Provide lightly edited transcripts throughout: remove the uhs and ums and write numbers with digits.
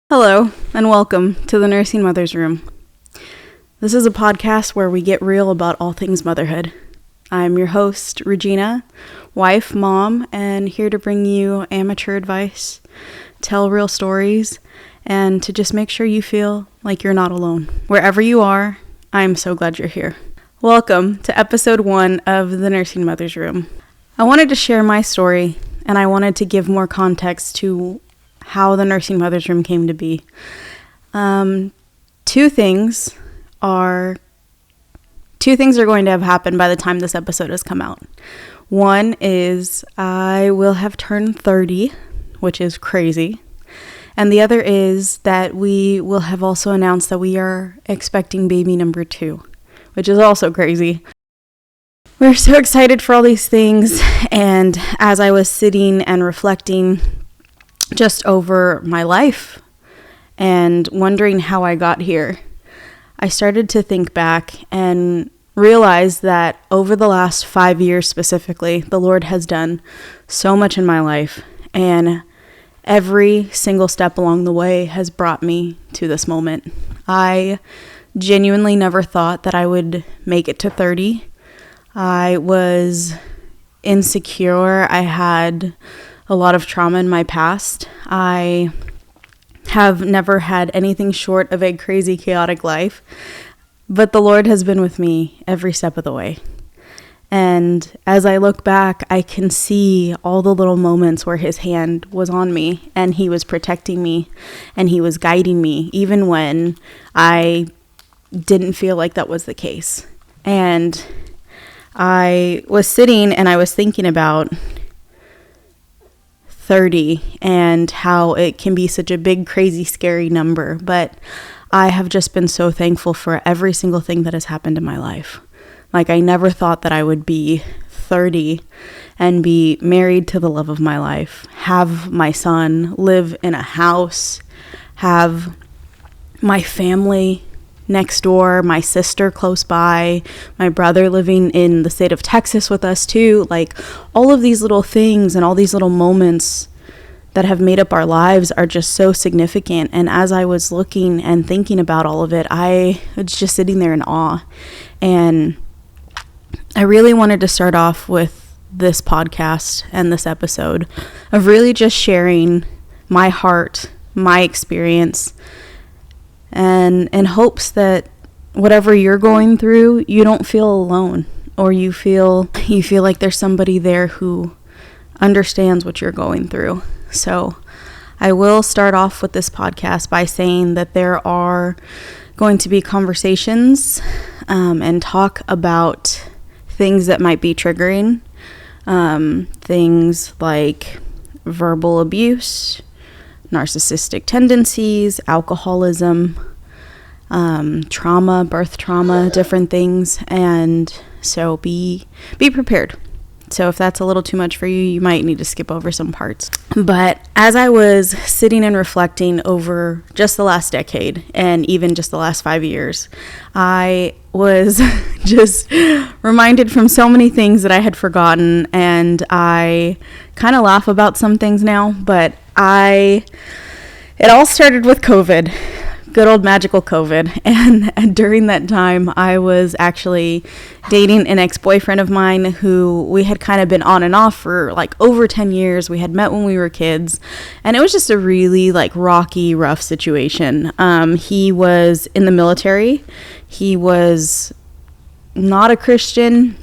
Hello, and welcome to the Nursing Mother's Room. This is a podcast where we get real about all things motherhood. I'm your host, Regina, wife, mom, and here to bring you amateur advice, tell real stories, and to just make sure you feel like you're not alone. Wherever you are, I'm so glad you're here. Welcome to episode 1 of the Nursing Mother's Room. I wanted to share my story, and I wanted to give more context to how the Nursing Mother's Room came to be. Two things are going to have happened by the time this episode has come out. One is I will have turned 30, which is crazy. And the other is that we will have also announced that we are expecting baby number 2, which is also crazy. We're so excited for all these things. And as I was sitting and reflecting just over my life and wondering how I got here, I started to think back and realize that over the last 5 years specifically, the Lord has done so much in my life, and every single step along the way has brought me to this moment. I genuinely never thought that I would make it to 30. I was insecure. I had a lot of trauma in my past. I have never had anything short of a crazy, chaotic life, but the Lord has been with me every step of the way. And as I look back, I can see all the little moments where His hand was on me and He was protecting me and He was guiding me, even when I didn't feel like that was the case. And I was sitting and I was thinking about 30 and how it can be such a big, crazy, scary number. But I have just been so thankful for every single thing that has happened in my life. Like, I never thought that I would be 30 and be married to the love of my life, have my son, live in a house, have my family next door, my sister close by, my brother living in the state of Texas with us too. Like, all of these little things and all these little moments that have made up our lives are just so significant. And as I was looking and thinking about all of it, I was just sitting there in awe. And I really wanted to start off with this podcast and this episode of really just sharing my heart, my experience, and in hopes that whatever you're going through, you don't feel alone, or you feel like there's somebody there who understands what you're going through. So I will start off with this podcast by saying that there are going to be conversations and talk about things that might be triggering, things like verbal abuse, narcissistic tendencies, alcoholism, trauma, birth trauma, different things. And so be prepared. So if that's a little too much for you, you might need to skip over some parts. But as I was sitting and reflecting over just the last decade and even just the last 5 years, I was just reminded from so many things that I had forgotten, and I kind of laugh about some things now, but it all started with COVID, good old magical COVID. And during that time, I was actually dating an ex-boyfriend of mine who we had kind of been on and off for like over 10 years. We had met when we were kids, and it was just a really like rocky, rough situation. He was in the military. He was not a Christian,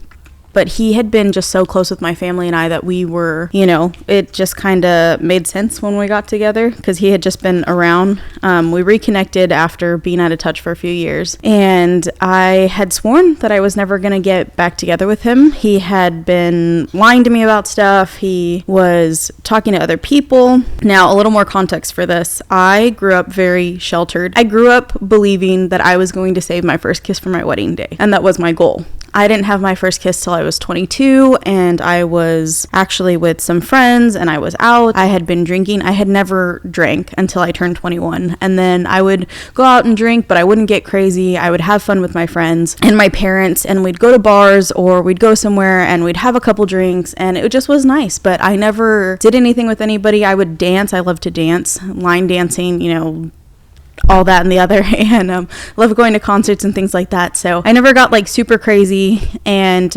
but he had been just so close with my family and I that we were, it just kind of made sense when we got together because he had just been around. We reconnected after being out of touch for a few years. And I had sworn that I was never going to get back together with him. He had been lying to me about stuff. He was talking to other people. Now, a little more context for this. I grew up very sheltered. I grew up believing that I was going to save my first kiss for my wedding day. And that was my goal. I didn't have my first kiss till I was 22, and I was actually with some friends, and I was out. I had been drinking. I had never drank until I turned 21, and then I would go out and drink, but I wouldn't get crazy. I would have fun with my friends and my parents, and we'd go to bars or we'd go somewhere and we'd have a couple drinks, and it just was nice. But I never did anything with anybody. I would dance. I love to dance, line dancing, all that and the other, and love going to concerts and things like that. So I never got like super crazy, and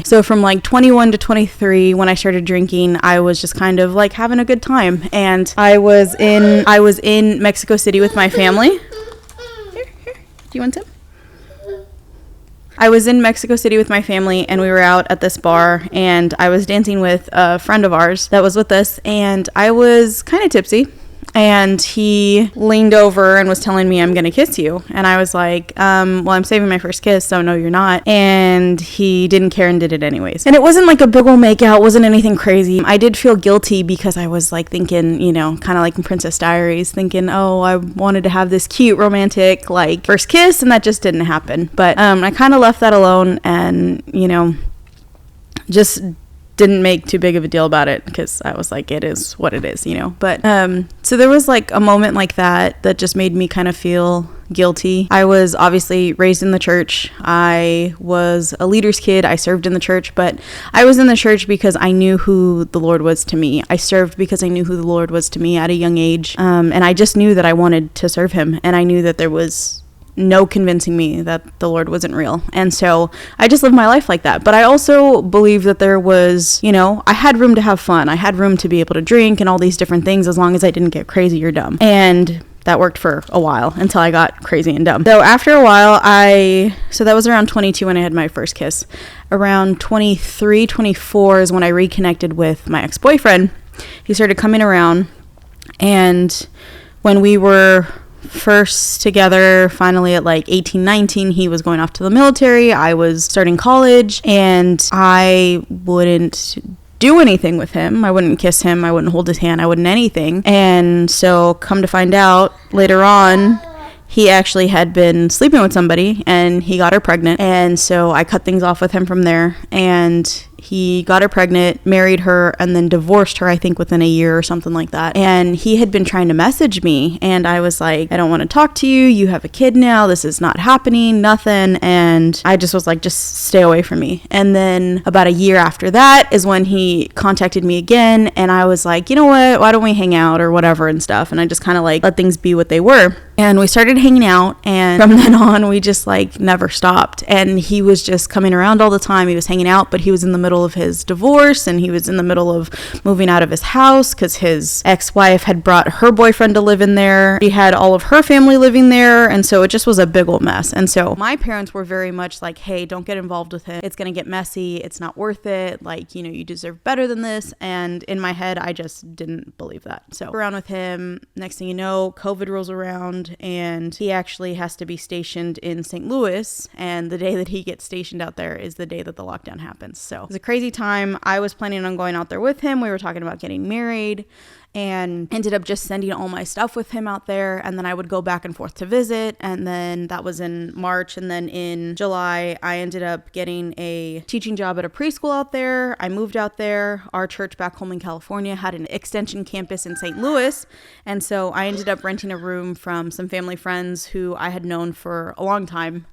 so from like 21 to 23, when I started drinking, I was just kind of like having a good time. And I was in Mexico City with my family. Here, do you want some? I was in Mexico City with my family, and we were out at this bar, and I was dancing with a friend of ours that was with us, and I was kind of tipsy. And he leaned over and was telling me, I'm going to kiss you. And I was like, well, I'm saving my first kiss, so no, you're not. And he didn't care and did it anyways. And it wasn't like a big ol' makeout, wasn't anything crazy. I did feel guilty because I was like thinking, kind of like in Princess Diaries, thinking, oh, I wanted to have this cute, romantic, like first kiss, and that just didn't happen. But I kind of left that alone and, just didn't make too big of a deal about it because I was like, it is what it is, But so there was like a moment like that just made me kind of feel guilty. I was obviously raised in the church. I was a leader's kid. I served in the church, but I was in the church because I knew who the Lord was to me. I served because I knew who the Lord was to me at a young age. And I just knew that I wanted to serve him. And I knew that there was no convincing me that the Lord wasn't real. And so I just lived my life like that. But I also believe that there was, I had room to have fun. I had room to be able to drink and all these different things as long as I didn't get crazy or dumb. And that worked for a while until I got crazy and dumb. So after a while, so that was around 22 when I had my first kiss. Around 23, 24 is when I reconnected with my ex-boyfriend. He started coming around, and when we were first together, finally at like 18, 19, he was going off to the military. I was starting college, and I wouldn't do anything with him. I wouldn't kiss him. I wouldn't hold his hand. I wouldn't anything. And so come to find out later on, he actually had been sleeping with somebody, and he got her pregnant. And so I cut things off with him from there, and he got her pregnant, married her, and then divorced her, I think, within a year or something like that. And he had been trying to message me, and I was like, I don't want to talk to you. You have a kid now. This is not happening, nothing. And I just was like, just stay away from me. And then about a year after that is when he contacted me again, and I was like, you know what? Why don't we hang out or whatever and stuff? And I just kind of like let things be what they were. And we started hanging out, and from then on, we just like never stopped. And he was just coming around all the time. He was hanging out, but he was in the middle of his divorce, and he was in the middle of moving out of his house because his ex-wife had brought her boyfriend to live in there. She had all of her family living there, and so it just was a big old mess. And so my parents were very much like, hey, don't get involved with him. It's going to get messy. It's not worth it. Like, you deserve better than this. And in my head, I just didn't believe that. So around with him, next thing you know, COVID rolls around, and he actually has to be stationed in St. Louis, and the day that he gets stationed out there is the day that the lockdown happens. So it was a crazy time. I was planning on going out there with him. We were talking about getting married, and ended up just sending all my stuff with him out there, and then I would go back and forth to visit. And then that was in March, and then in July I ended up getting a teaching job at a preschool out there. I moved out there. Our church back home in California had an extension campus in St. Louis, and so I ended up renting a room from some family friends who I had known for a long time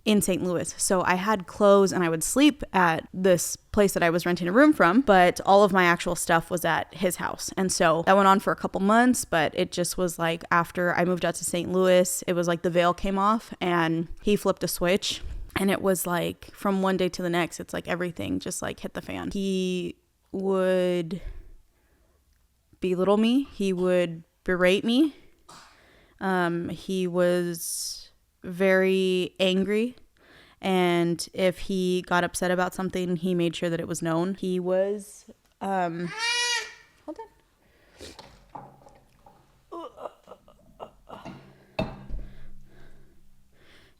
in St. Louis. So I had clothes, and I would sleep at this place that I was renting a room from, but all of my actual stuff was at his house. And so that went on for a couple months, but it just was like after I moved out to St. Louis, it was like the veil came off and he flipped a switch, and it was like from one day to the next, it's like everything just like hit the fan. He would belittle me. He would berate me. He was very angry, and if he got upset about something, he made sure that it was known. He was hold on.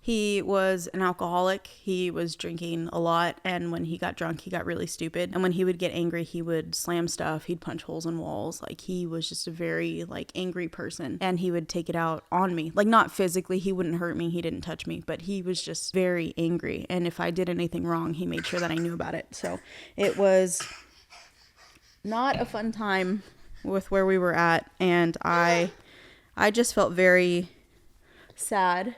He was an alcoholic. He was drinking a lot, and when he got drunk, he got really stupid. And when he would get angry, he would slam stuff. He'd punch holes in walls. Like, he was just a very, like, angry person, and he would take it out on me. Like, not physically. He wouldn't hurt me. He didn't touch me, but he was just very angry. And if I did anything wrong, he made sure that I knew about it. So it was not a fun time with where we were at, and I just felt very sad,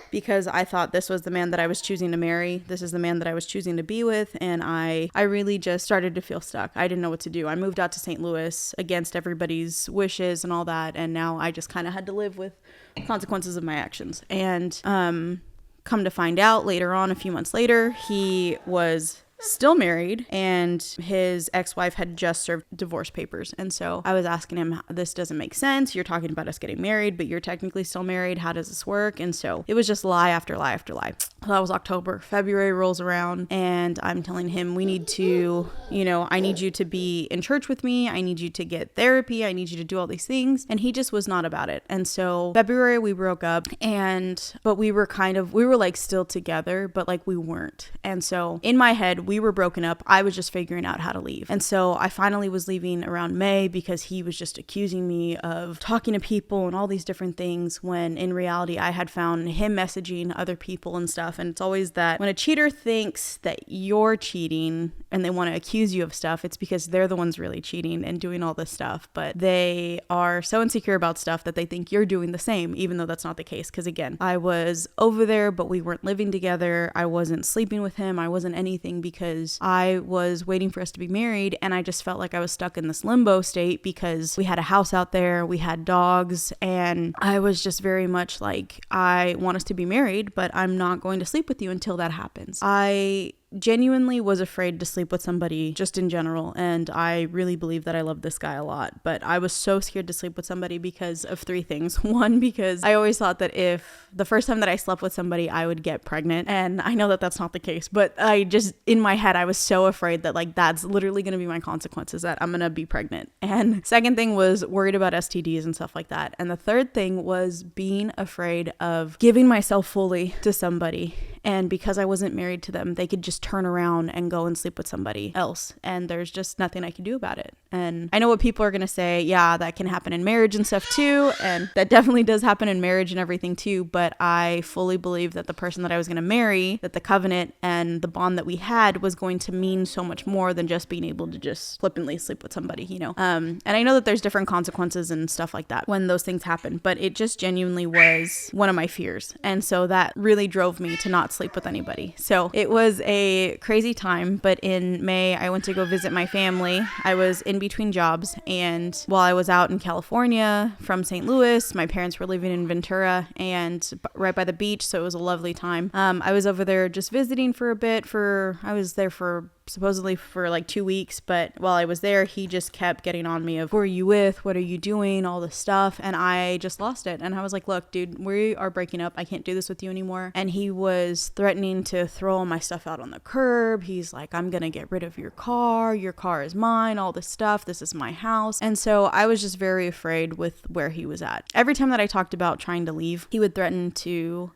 because I thought this was the man that I was choosing to marry. This is the man that I was choosing to be with. And I really just started to feel stuck. I didn't know what to do. I moved out to St. Louis against everybody's wishes and all that. And now I just kind of had to live with consequences of my actions. And come to find out later on, a few months later, he was still married, and his ex-wife had just served divorce papers. And so I was asking him, this doesn't make sense. You're talking about us getting married, but you're technically still married. How does this work? And so it was just lie after lie after lie. So that was October. February rolls around, and I'm telling him, we need to, I need you to be in church with me. I need you to get therapy. I need you to do all these things. And he just was not about it. And so February we broke up, but we were like still together, but like we weren't. And so in my head, we were broken up. I was just figuring out how to leave. And so I finally was leaving around May, because he was just accusing me of talking to people and all these different things, when in reality I had found him messaging other people and stuff. And it's always that when a cheater thinks that you're cheating and they want to accuse you of stuff, it's because they're the ones really cheating and doing all this stuff. But they are so insecure about stuff that they think you're doing the same, even though that's not the case. Because again, I was over there, but we weren't living together. I wasn't sleeping with him. I wasn't anything, because I was waiting for us to be married, and I just felt like I was stuck in this limbo state, because we had a house out there, we had dogs, and I was just very much like, I want us to be married, but I'm not going to sleep with you until that happens. I genuinely was afraid to sleep with somebody just in general, and I really believe that I love this guy a lot, but I was so scared to sleep with somebody because of three things. One, because I always thought that if the first time that I slept with somebody, I would get pregnant, and I know that that's not the case, but I just, in my head, I was so afraid that like that's literally going to be my consequences, that I'm going to be pregnant. And second thing was worried about STDs and stuff like that. And the third thing was being afraid of giving myself fully to somebody, and because I wasn't married to them, they could just turn around and go and sleep with somebody else, and there's just nothing I can do about it. And I know what people are going to say, yeah, that can happen in marriage and stuff too, and that definitely does happen in marriage and everything too, but I fully believe that the person that I was going to marry, that the covenant and the bond that we had was going to mean so much more than just being able to just flippantly sleep with somebody, and I know that there's different consequences and stuff like that when those things happen, but it just genuinely was one of my fears, and so that really drove me to not sleep with anybody. So it was a crazy time, but in May I went to go visit my family. I was in between jobs, and while I was out in California from St. Louis, my parents were living in Ventura and right by the beach, so it was a lovely time. I was over there just visiting for a bit. I was there for supposedly for like 2 weeks, but while I was there, he just kept getting on me of, who are you with? What are you doing? All this stuff. And I just lost it. And I was like, look, dude, we are breaking up. I can't do this with you anymore. And he was threatening to throw all my stuff out on the curb. He's like, I'm going to get rid of your car. Your car is mine. All this stuff. This is my house. And so I was just very afraid with where he was at. Every time that I talked about trying to leave, he would threaten to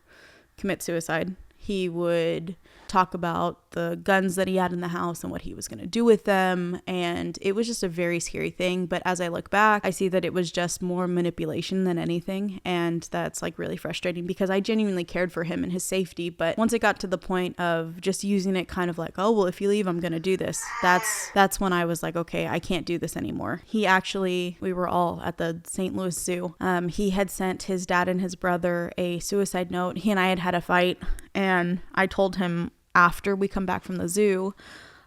commit suicide. He would talk about the guns that he had in the house and what he was going to do with them, and it was just a very scary thing. But as I look back, I see that it was just more manipulation than anything, and that's like really frustrating, because I genuinely cared for him and his safety. But once it got to the point of just using it kind of like, oh well, if you leave, I'm going to do this, that's when I was like, okay, I can't do this anymore. We were all at the St. Louis Zoo. He had sent his dad and his brother a suicide note. He and I had a fight, and I told him, after we come back from the zoo,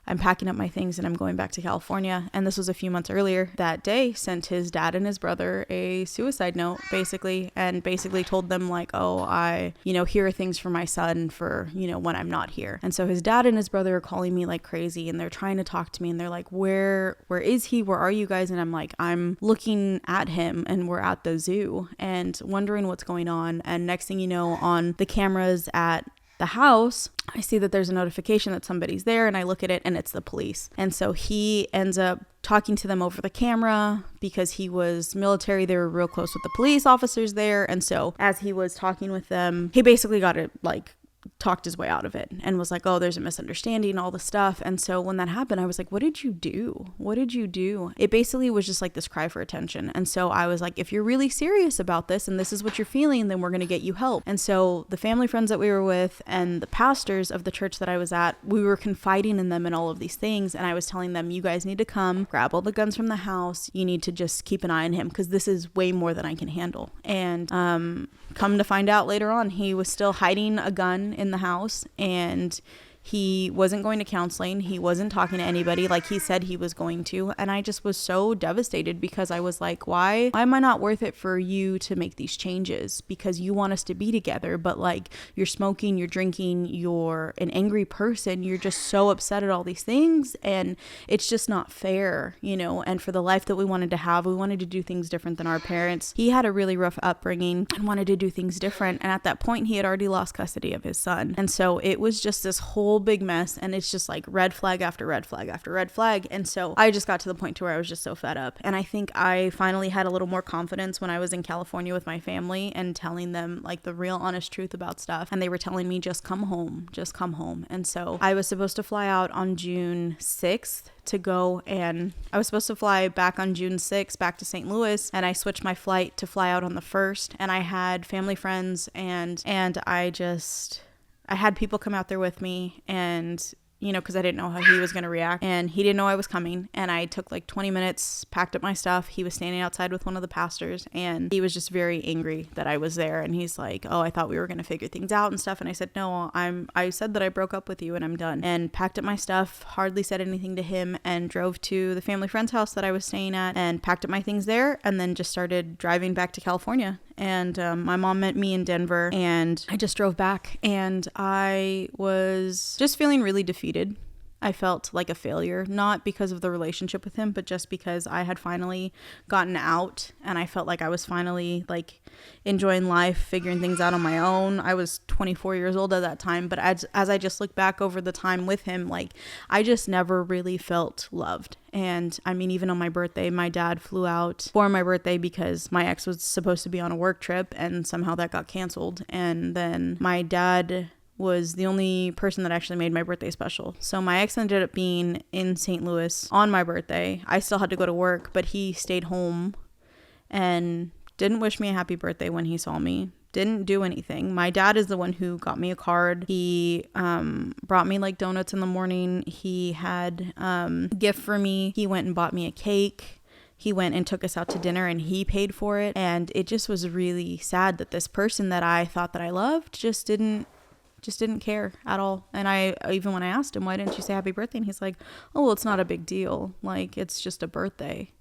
I'm packing up my things and I'm going back to California. And this was a few months earlier. That day, sent his dad and his brother a suicide note, basically, and basically told them like, oh, here are things for my son for, when I'm not here. And so his dad and his brother are calling me like crazy, and they're trying to talk to me, and they're like, where is he? Where are you guys? And I'm like, I'm looking at him, and we're at the zoo and wondering what's going on. And next thing you know, on the cameras at the house, I see that there's a notification that somebody's there, and I look at it and it's the police. And so he ends up talking to them over the camera because he was military. They were real close with the police officers there. And so as he was talking with them, he basically got it like talked his way out of it and was like, oh, there's a misunderstanding, all the stuff. And so when that happened, I was like, what did you do? What did you do? It basically was just like this cry for attention. And so I was like, if you're really serious about this and this is what you're feeling, then we're going to get you help. And so the family friends that we were with and the pastors of the church that I was at, we were confiding in them in all of these things. And I was telling them, you guys need to come grab all the guns from the house. You need to just keep an eye on him because this is way more than I can handle. And come to find out later on, he was still hiding a gun in the house, and he wasn't going to counseling. He wasn't talking to anybody like he said he was going to. And I just was so devastated because I was like, why am I not worth it for you to make these changes? Because you want us to be together, but like you're smoking, you're drinking, you're an angry person. You're just so upset at all these things. And it's just not fair, you know, and for the life that we wanted to have, we wanted to do things different than our parents. He had a really rough upbringing and wanted to do things different. And at that point, he had already lost custody of his son. And so it was just this whole big mess, and it's just like red flag after red flag after red flag. And so I just got to the point to where I was just so fed up. And I think I finally had a little more confidence when I was in California with my family and telling them like the real honest truth about stuff. And they were telling me, just come home, just come home. And so I was supposed to fly out on June 6th to go, and I was supposed to fly back on June 6th back to St. Louis, and I switched my flight to fly out on the 1st. And I had family friends and I had people come out there with me, and, you know, because I didn't know how he was going to react, and he didn't know I was coming. And I took like 20 minutes, packed up my stuff. He was standing outside with one of the pastors, and he was just very angry that I was there. And he's like, oh, I thought we were going to figure things out and stuff. And I said, no, I said that I broke up with you and I'm done. And packed up my stuff, hardly said anything to him, and drove to the family friend's house that I was staying at and packed up my things there, and then just started driving back to California. And my mom met me in Denver, and I just drove back, and I was just feeling really defeated. I felt like a failure, not because of the relationship with him, but just because I had finally gotten out, and I felt like I was finally like enjoying life, figuring things out on my own. I was 24 years old at that time, but as I just look back over the time with him, like I just never really felt loved. And I mean, even on my birthday, my dad flew out for my birthday because my ex was supposed to be on a work trip, and somehow that got canceled. And then my dad was the only person that actually made my birthday special. So my ex ended up being in St. Louis on my birthday. I still had to go to work, but he stayed home and didn't wish me a happy birthday when he saw me. Didn't do anything. My dad is the one who got me a card. He brought me like donuts in the morning. He had a gift for me. He went and bought me a cake. He went and took us out to dinner, and he paid for it. And it just was really sad that this person that I thought that I loved just didn't care at all. And I, even when I asked him, why didn't you say happy birthday? And he's like, oh, well, it's not a big deal. Like, it's just a birthday.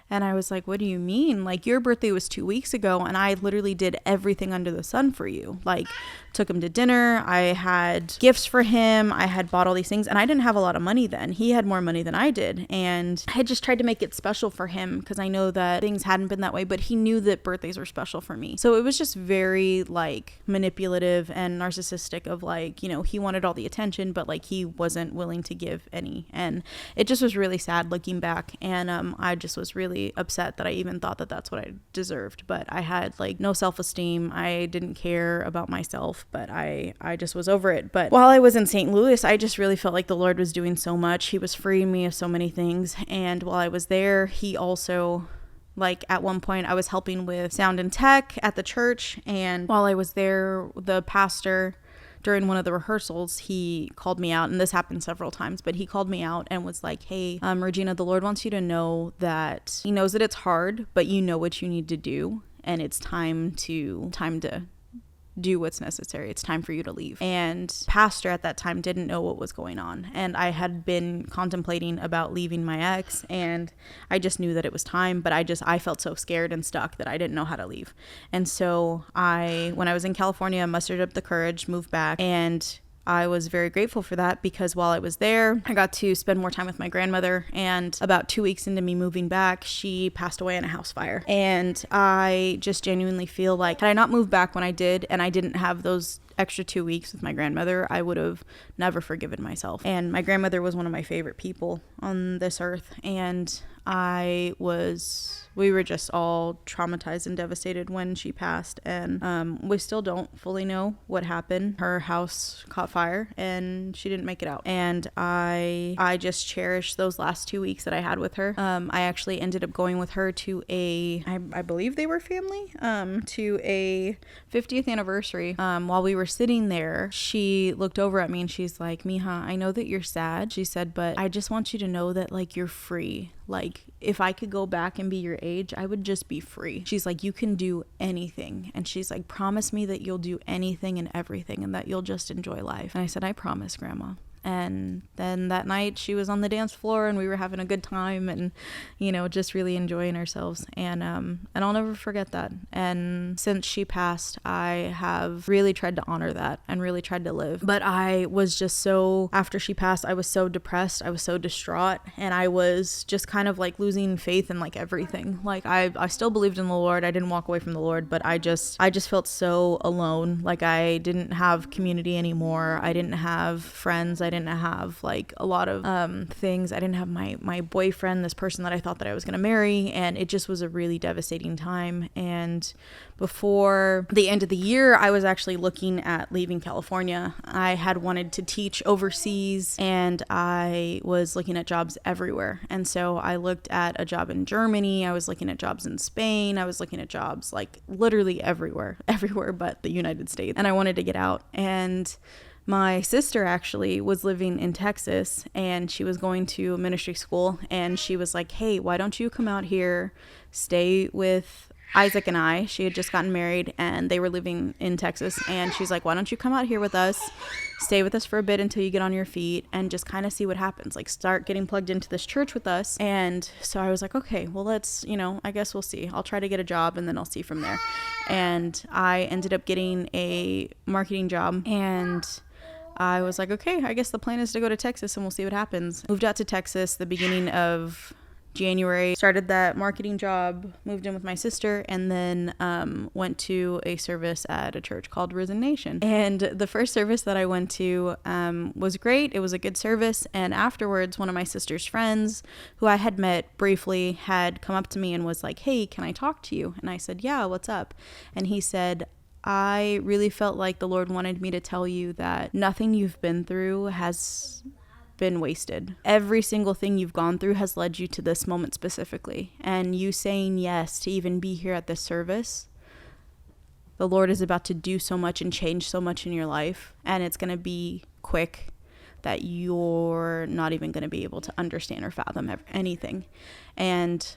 And I was like, what do you mean? Like, your birthday was 2 weeks ago, and I literally did everything under the sun for you. Like, took him to dinner. I had gifts for him. I had bought all these things, and I didn't have a lot of money then. He had more money than I did. And I had just tried to make it special for him because I know that things hadn't been that way, but he knew that birthdays were special for me. So it was just very like manipulative and narcissistic of like, you know, he wanted all the attention, but like he wasn't willing to give any. And it just was really sad looking back. And I just was really upset that I even thought that that's what I deserved. But I had like no self-esteem. I didn't care about myself, but I just was over it. But while I was in St. Louis, I just really felt like the Lord was doing so much. He was freeing me of so many things. And while I was there, he also, like at one point I was helping with sound and tech at the church. And while I was there, the pastor, during one of the rehearsals, he called me out, and this happened several times, but he called me out and was like, hey, Regina, the Lord wants you to know that he knows that it's hard, but you know what you need to do, and it's time to do what's necessary. It's time for you to leave. And pastor at that time didn't know what was going on. And I had been contemplating about leaving my ex, and I just knew that it was time, but I felt so scared and stuck that I didn't know how to leave. And so when I was in California, I mustered up the courage, moved back, and I was very grateful for that because while I was there, I got to spend more time with my grandmother. And about 2 weeks into me moving back, she passed away in a house fire. And I just genuinely feel like had I not moved back when I did, and I didn't have those extra 2 weeks with my grandmother, I would have never forgiven myself. And my grandmother was one of my favorite people on this earth. And we were just all traumatized and devastated when she passed. And we still don't fully know what happened. Her house caught fire and she didn't make it out. And I just cherished those last 2 weeks that I had with her. I actually ended up going with her to I believe they were family, to a 50th anniversary. While we were sitting there, she looked over at me and she's like, Mija, I know that you're sad. She said, but I just want you to know that like you're free. Like if I could go back and be your age, I would just be free. She's like, you can do anything. And she's like, promise me that you'll do anything and everything and that you'll just enjoy life. And I said, I promise, Grandma. And then that night she was on the dance floor and we were having a good time and, you know, just really enjoying ourselves. And I'll never forget that. And since she passed, I have really tried to honor that and really tried to live. But I was just after she passed, I was so depressed. I was so distraught. And I was just kind of like losing faith in like everything. Like I still believed in the Lord. I didn't walk away from the Lord, but I just felt so alone. Like I didn't have community anymore. I didn't have friends. I didn't have like a lot of things. I didn't have my boyfriend, this person that I thought that I was going to marry, and it just was a really devastating time. And before the end of the year, I was actually looking at leaving California. I had wanted to teach overseas and I was looking at jobs everywhere. And so I looked at a job in Germany. I was looking at jobs in Spain. I was looking at jobs like literally everywhere but the United States. And I wanted to get out. And my sister actually was living in Texas and she was going to ministry school, and she was like, hey, why don't you come out here, stay with Isaac and I. She had just gotten married and they were living in Texas, and she's like, why don't you come out here with us, stay with us for a bit until you get on your feet and just kind of see what happens, like start getting plugged into this church with us. And so I was like, okay, well, let's, I guess we'll see. I'll try to get a job and then I'll see from there. And I ended up getting a marketing job, and I was like, okay, I guess the plan is to go to Texas and we'll see what happens. Moved out to Texas the beginning of January, started that marketing job, moved in with my sister, and then went to a service at a church called Risen Nation. And the first service that I went to was great. It was a good service. And afterwards, one of my sister's friends, who I had met briefly, had come up to me and was like, hey, can I talk to you? And I said, yeah, what's up? And he said, I really felt like the Lord wanted me to tell you that nothing you've been through has been wasted. Every single thing you've gone through has led you to this moment specifically. And you saying yes to even be here at this service, the Lord is about to do so much and change so much in your life. And it's going to be quick that you're not even going to be able to understand or fathom anything. And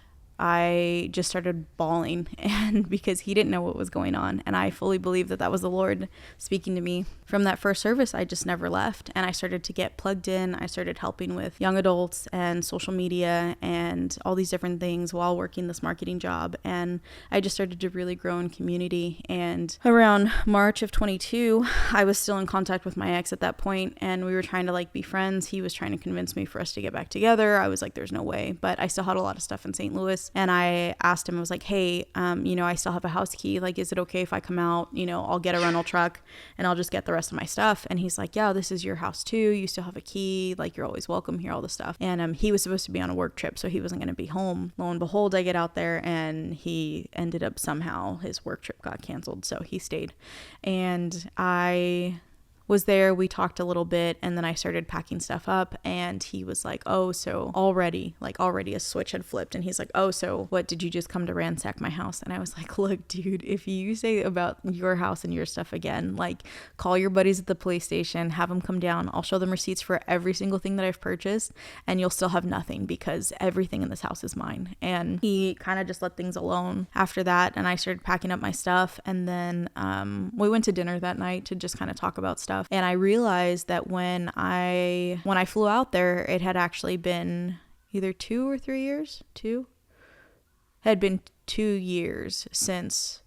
I just started bawling, and because he didn't know what was going on. And I fully believe that that was the Lord speaking to me. From that first service, I just never left. And I started to get plugged in. I started helping with young adults and social media and all these different things while working this marketing job. And I just started to really grow in community. And around March of 22, I was still in contact with my ex at that point, and we were trying to be friends. He was trying to convince me for us to get back together. I was like, there's no way. But I still had a lot of stuff in St. Louis. And I asked him, I was like, hey, I still have a house key. Like, is it okay if I come out? I'll get a rental truck and I'll just get the rest of my stuff. And he's like, yeah, this is your house too. You still have a key. Like, you're always welcome here, all this stuff. And he was supposed to be on a work trip, so he wasn't going to be home. Lo and behold, I get out there and he ended up somehow, his work trip got canceled. So he stayed. And I was there, we talked a little bit, and then I started packing stuff up, and he was like, oh, so already a switch had flipped, and he's like, oh, so what, did you just come to ransack my house? And I was like, look, dude, if you say about your house and your stuff again, call your buddies at the police station, have them come down, I'll show them receipts for every single thing that I've purchased, and you'll still have nothing because everything in this house is mine. And he kind of just let things alone after that, and I started packing up my stuff, and then we went to dinner that night to just kind of talk about stuff. And I realized that when I flew out there, it had actually been either 2 or 3 years. Had been 2 years since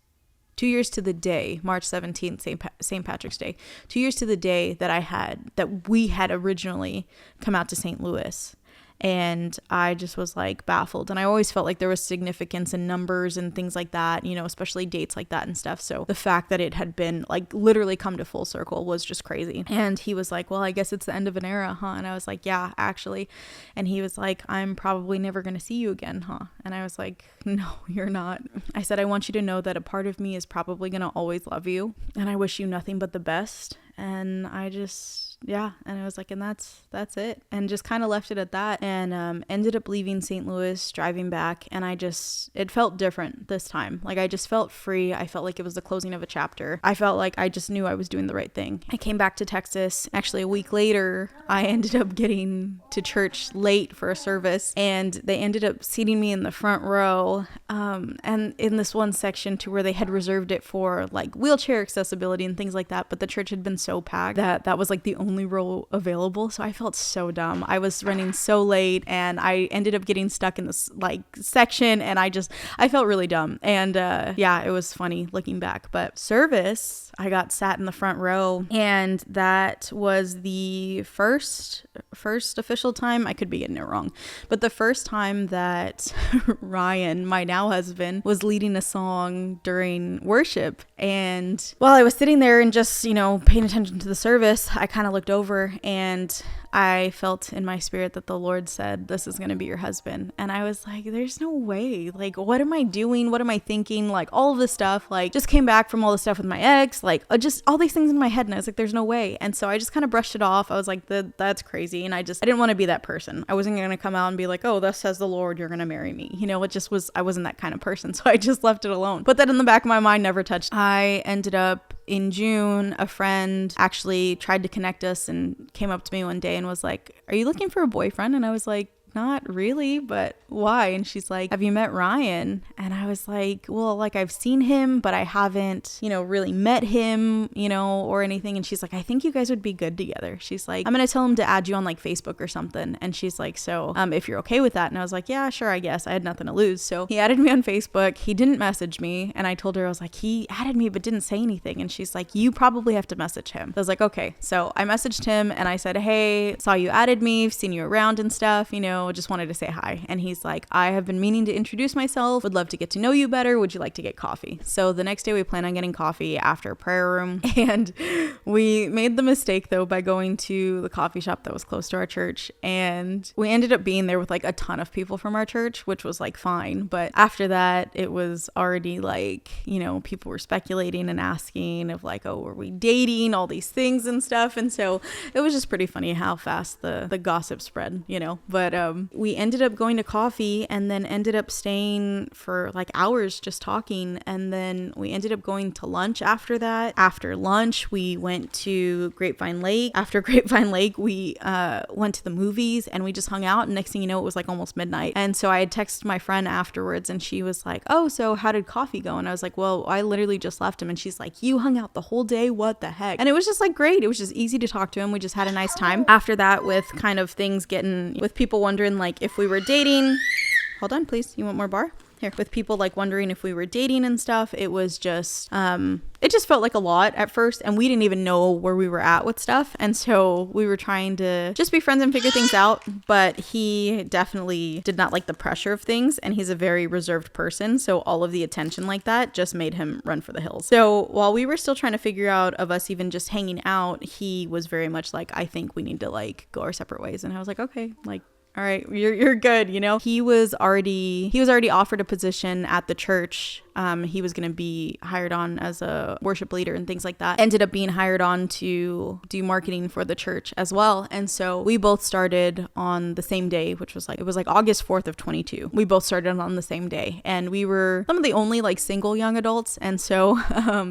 2 years to the day, March 17th, St. Patrick's Day. 2 years to the day that we had originally come out to St. Louis. And I just was like baffled. And I always felt like there was significance in numbers and things like that, you know, especially dates like that and stuff. So the fact that it had been like literally come to full circle was just crazy. And he was like, well, I guess it's the end of an era, huh? And I was like, yeah, actually. And he was like, I'm probably never going to see you again, huh? And I was like, no, you're not. I said, I want you to know that a part of me is probably going to always love you. And I wish you nothing but the best. And I just, yeah. And I was like, and that's it. And just kind of left it at that. And ended up leaving St. Louis, driving back. And it felt different this time. Like I just felt free. I felt like it was the closing of a chapter. I felt like I just knew I was doing the right thing. I came back to Texas. Actually, a week later, I ended up getting to church late for a service. And they ended up seating me in the front row. And in this one section to where they had reserved it for like wheelchair accessibility and things like that. But the church had been so packed that was like the only row available. So I felt so dumb. I was running so late and I ended up getting stuck in this like section and I felt really dumb. And yeah, it was funny looking back. But service, I got sat in the front row, and that was the first official time, I could be getting it wrong, but the first time that Ryan, my now husband, was leading a song during worship. And while I was sitting there and just, you know, paying attention to the service, I kind of looked over and I felt in my spirit that the Lord said, this is going to be your husband. And I was like, there's no way. Like, what am I doing? What am I thinking? Like, all of this stuff, like, just came back from all the stuff with my ex, like, just all these things in my head. And I was like, there's no way. And so I just kind of brushed it off. I was like, that's crazy. And I didn't want to be that person. I wasn't going to come out and be like, oh, thus says the Lord, you're going to marry me. You know, I wasn't that kind of person. So I just left it alone. Put that in the back of my mind, never touched. I ended up in June, a friend actually tried to connect us and came up to me one day and was like, are you looking for a boyfriend? And I was like, not really, but why? And she's like, have you met Ryan? And I was like, well, like I've seen him, but I haven't, you know, really met him, you know, or anything. And she's like, I think you guys would be good together. She's like, I'm going to tell him to add you on like Facebook or something. And she's like, so if you're okay with that. And I was like, yeah, sure, I guess. I had nothing to lose. So he added me on Facebook. He didn't message me. And I told her, I was like, he added me, but didn't say anything. And she's like, you probably have to message him. I was like, okay. So I messaged him and I said, hey, saw you added me, seen you around and stuff, you know, just wanted to say hi. And he's like, I have been meaning to introduce myself, would love to get to know you better, would you like to get coffee? So the next day we plan on getting coffee after prayer room, and we made the mistake though by going to the coffee shop that was close to our church, and we ended up being there with like a ton of people from our church, which was like fine. But after that, it was already like, you know, people were speculating and asking of like, oh, were we dating, all these things and stuff. And so it was just pretty funny how fast the gossip spread, you know. But we ended up going to coffee and then ended up staying for like hours just talking. And then we ended up going to lunch after that. After lunch, we went to Grapevine Lake. After Grapevine Lake, we went to the movies and we just hung out. And next thing you know, it was like almost midnight. And so I had texted my friend afterwards and she was like, oh, so how did coffee go? And I was like, well, I literally just left him. And she's like, you hung out the whole day? What the heck? And it was just like great. It was just easy to talk to him. We just had a nice time. After that, with kind of things getting, with people wondering like if we were dating. Hold on, please. You want more bar? Here. With people like wondering if we were dating and stuff, it was just, it just felt like a lot at first, and we didn't even know where we were at with stuff. And so we were trying to just be friends and figure things out. But he definitely did not like the pressure of things, and he's a very reserved person. So all of the attention like that just made him run for the hills. So while we were still trying to figure out of us even just hanging out, he was very much like, I think we need to like go our separate ways. And I was like, okay, like, all right, you're good, you know. He was already offered a position at the church. He was going to be hired on as a worship leader and things like that. Ended up being hired on to do marketing for the church as well. And so we both started on the same day, which was like, it was like August 4th of 22. We both started on the same day, and we were some of the only like single young adults. And so,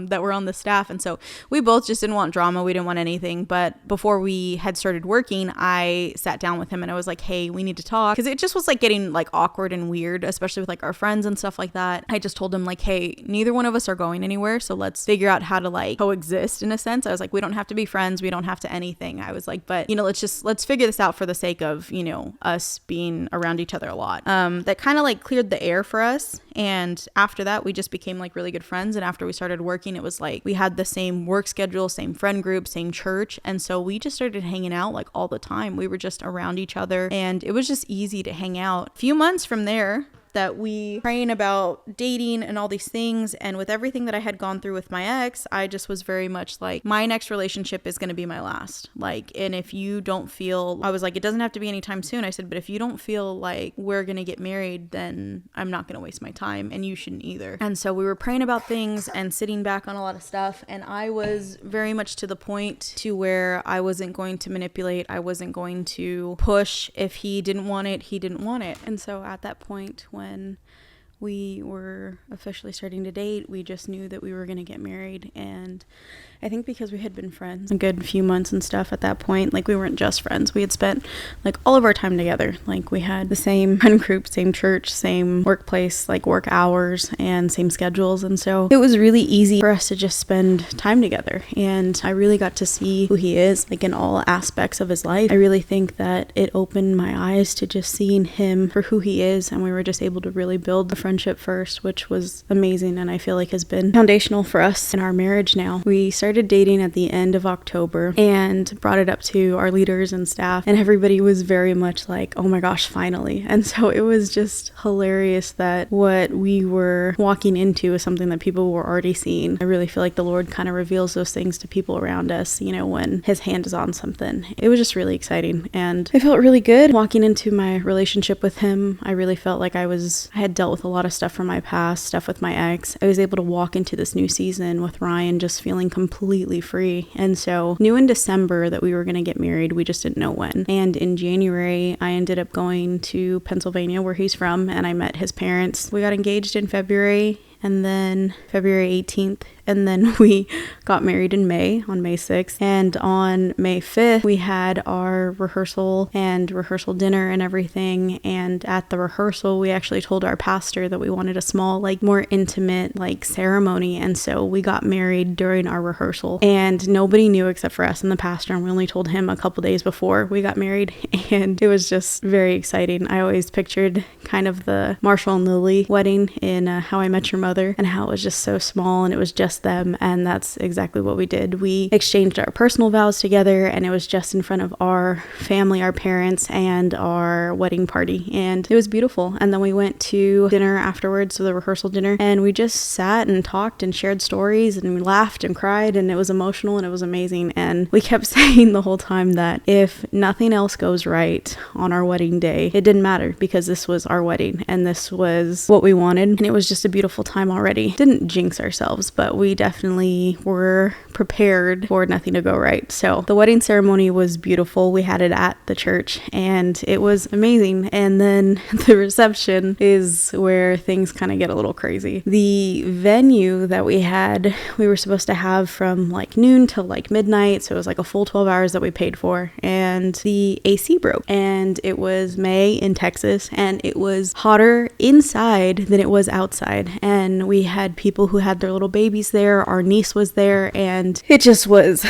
that were on the staff. And so we both just didn't want drama. We didn't want anything. But before we had started working, I sat down with him and I was like, hey, we need to talk. Cause it just was like getting like awkward and weird, especially with like our friends and stuff like that. I just told him like, hey, neither one of us are going anywhere. So let's figure out how to like coexist in a sense. I was like, we don't have to be friends. We don't have to anything. I was like, but you know, let's figure this out for the sake of, you know, us being around each other a lot. That kind of like cleared the air for us. And after that, we just became like really good friends. And after we started working, it was like we had the same work schedule, same friend group, same church. And so we just started hanging out like all the time. We were just around each other. And and it was just easy to hang out. A few months from there, that we praying about dating and all these things, and with everything that I had gone through with my ex, I just was very much like, my next relationship is going to be my last. Like, and if you don't feel, I was like, it doesn't have to be anytime soon. I said, but if you don't feel like we're going to get married, then I'm not going to waste my time, and you shouldn't either. And so we were praying about things and sitting back on a lot of stuff, and I was very much to the point to where I wasn't going to manipulate. I wasn't going to push. If he didn't want it, he didn't want it. And so at that point, when we were officially starting to date, we just knew that we were going to get married. And I think because we had been friends a good few months and stuff at that point, like we weren't just friends, we had spent like all of our time together. Like we had the same friend group, same church, same workplace, like work hours and same schedules. And so it was really easy for us to just spend time together. And I really got to see who he is, like in all aspects of his life. I really think that it opened my eyes to just seeing him for who he is. And we were just able to really build a friendship first, which was amazing. And I feel like has been foundational for us in our marriage now. We started dating at the end of October and brought it up to our leaders and staff, and everybody was very much like, oh my gosh, finally. And so it was just hilarious that what we were walking into is something that people were already seeing. I really feel like the Lord kind of reveals those things to people around us, you know, when his hand is on something. It was just really exciting, and I felt really good walking into my relationship with him. I really felt like I had dealt with a lot of stuff from my past, stuff with my ex. I was able to walk into this new season with Ryan just feeling completely free. And so knew in December that we were going to get married. We just didn't know when. And in January, I ended up going to Pennsylvania, where he's from, and I met his parents. We got engaged in February, and then February 18th. And then we got married in May, on May 6th. And on May 5th, we had our rehearsal and rehearsal dinner and everything. And at the rehearsal, we actually told our pastor that we wanted a small, like more intimate, like ceremony. And so we got married during our rehearsal. And nobody knew except for us and the pastor. And we only told him a couple days before we got married. And it was just very exciting. I always pictured kind of the Marshall and Lily wedding in How I Met Your Mother, and how it was just so small and it was just them. And that's exactly what we did. We exchanged our personal vows together, and it was just in front of our family, our parents, and our wedding party, and it was beautiful. And then we went to dinner afterwards, so the rehearsal dinner, and we just sat and talked and shared stories, and we laughed and cried, and it was emotional and it was amazing. And we kept saying the whole time that if nothing else goes right on our wedding day, it didn't matter, because this was our wedding and this was what we wanted, and it was just a beautiful time already. Didn't jinx ourselves, but we definitely were prepared for nothing to go right. So the wedding ceremony was beautiful. We had it at the church and it was amazing. And then the reception is where things kind of get a little crazy. The venue that we had, we were supposed to have from like noon till like midnight. So it was like a full 12 hours that we paid for, and the AC broke, and it was May in Texas, and it was hotter inside than it was outside. And we had people who had their little babies there. Our niece was there, and it just was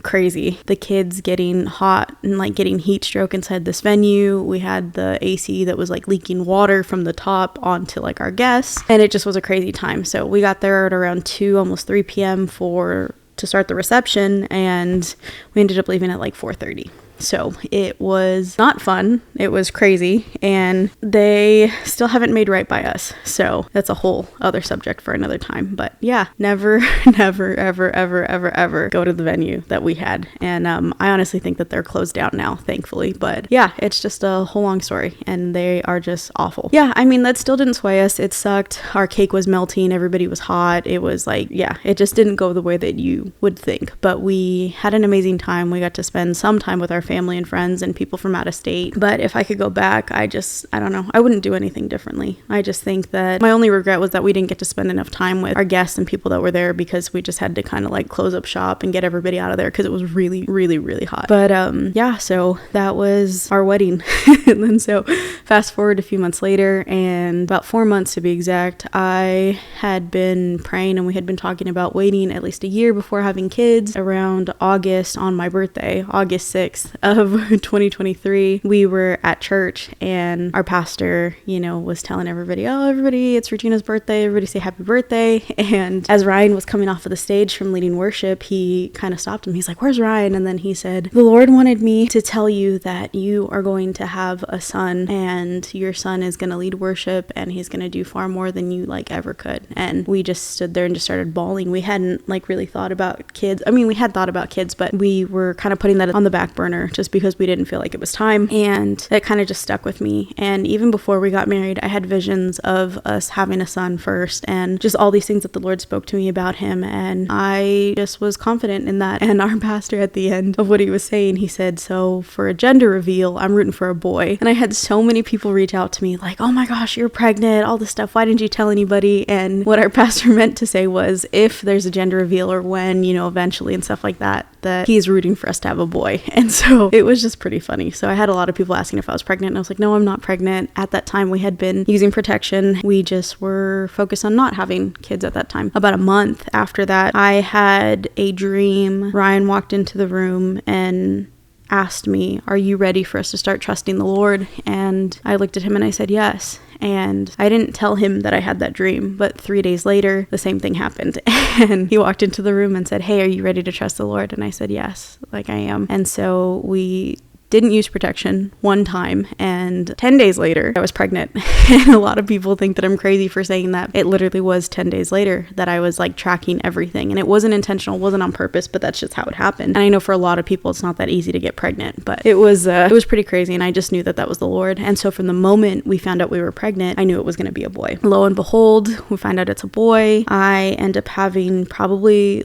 crazy. The kids getting hot and like getting heat stroke inside this venue. We had the AC that was like leaking water from the top onto like our guests, and it just was a crazy time. So we got there at around 2, almost 3 p.m. to start the reception, and we ended up leaving at like 4:30. So it was not fun. It was crazy, and they still haven't made right by us. So that's a whole other subject for another time. But yeah, never, ever, ever go to the venue that we had. And I honestly think that they're closed down now, thankfully. But yeah, it's just a whole long story, and they are just awful. Yeah, I mean, that still didn't sway us. It sucked. Our cake was melting. Everybody was hot. It was like, yeah, it just didn't go the way that you would think. But we had an amazing time. We got to spend some time with our family and friends and people from out of state. But if I could go back, I don't know. I wouldn't do anything differently. I just think that my only regret was that we didn't get to spend enough time with our guests and people that were there, because we just had to kind of like close up shop and get everybody out of there because it was really, really, really hot. But yeah, so that was our wedding. And then so fast forward a few months later, and about 4 months to be exact, I had been praying and we had been talking about waiting at least a year before having kids. Around August, on my birthday, August 6th, 10th of 2023, we were at church and our pastor, was telling everybody, oh, everybody, it's Regina's birthday. Everybody say happy birthday. And as Ryan was coming off of the stage from leading worship, he kind of stopped him. He's like, where's Ryan? And then he said, the Lord wanted me to tell you that you are going to have a son, and your son is going to lead worship, and he's going to do far more than you ever could. And we just stood there and just started bawling. We hadn't really thought about kids. I mean, we had thought about kids, but we were kind of putting that on the back burner just because we didn't feel like it was time. And it kind of just stuck with me. And even before we got married, I had visions of us having a son first, and just all these things that the Lord spoke to me about him. And I just was confident in that. And our pastor, at the end of what he was saying, he said, so for a gender reveal, I'm rooting for a boy. And I had so many people reach out to me like, oh my gosh, you're pregnant, all this stuff. Why didn't you tell anybody? And what our pastor meant to say was, if there's a gender reveal or when, eventually and stuff like that, that he's rooting for us to have a boy. And so it was just pretty funny. So I had a lot of people asking if I was pregnant, and I was like, no, I'm not pregnant. At that time, we had been using protection. We just were focused on not having kids at that time. About a month after that, I had a dream. Ryan walked into the room and asked me, are you ready for us to start trusting the Lord? And I looked at him and I said, yes. And I didn't tell him that I had that dream, but 3 days later, the same thing happened. And he walked into the room and said, hey, are you ready to trust the Lord? And I said, yes, I am. And so we didn't use protection one time, and 10 days later I was pregnant. And a lot of people think that I'm crazy for saying that. It literally was 10 days later that I was tracking everything, and it wasn't intentional, wasn't on purpose, but that's just how it happened. And I know for a lot of people it's not that easy to get pregnant, but it was pretty crazy, and I just knew that was the Lord. And so from the moment we found out we were pregnant, I knew it was going to be a boy. Lo and behold, we find out it's a boy. I end up having probably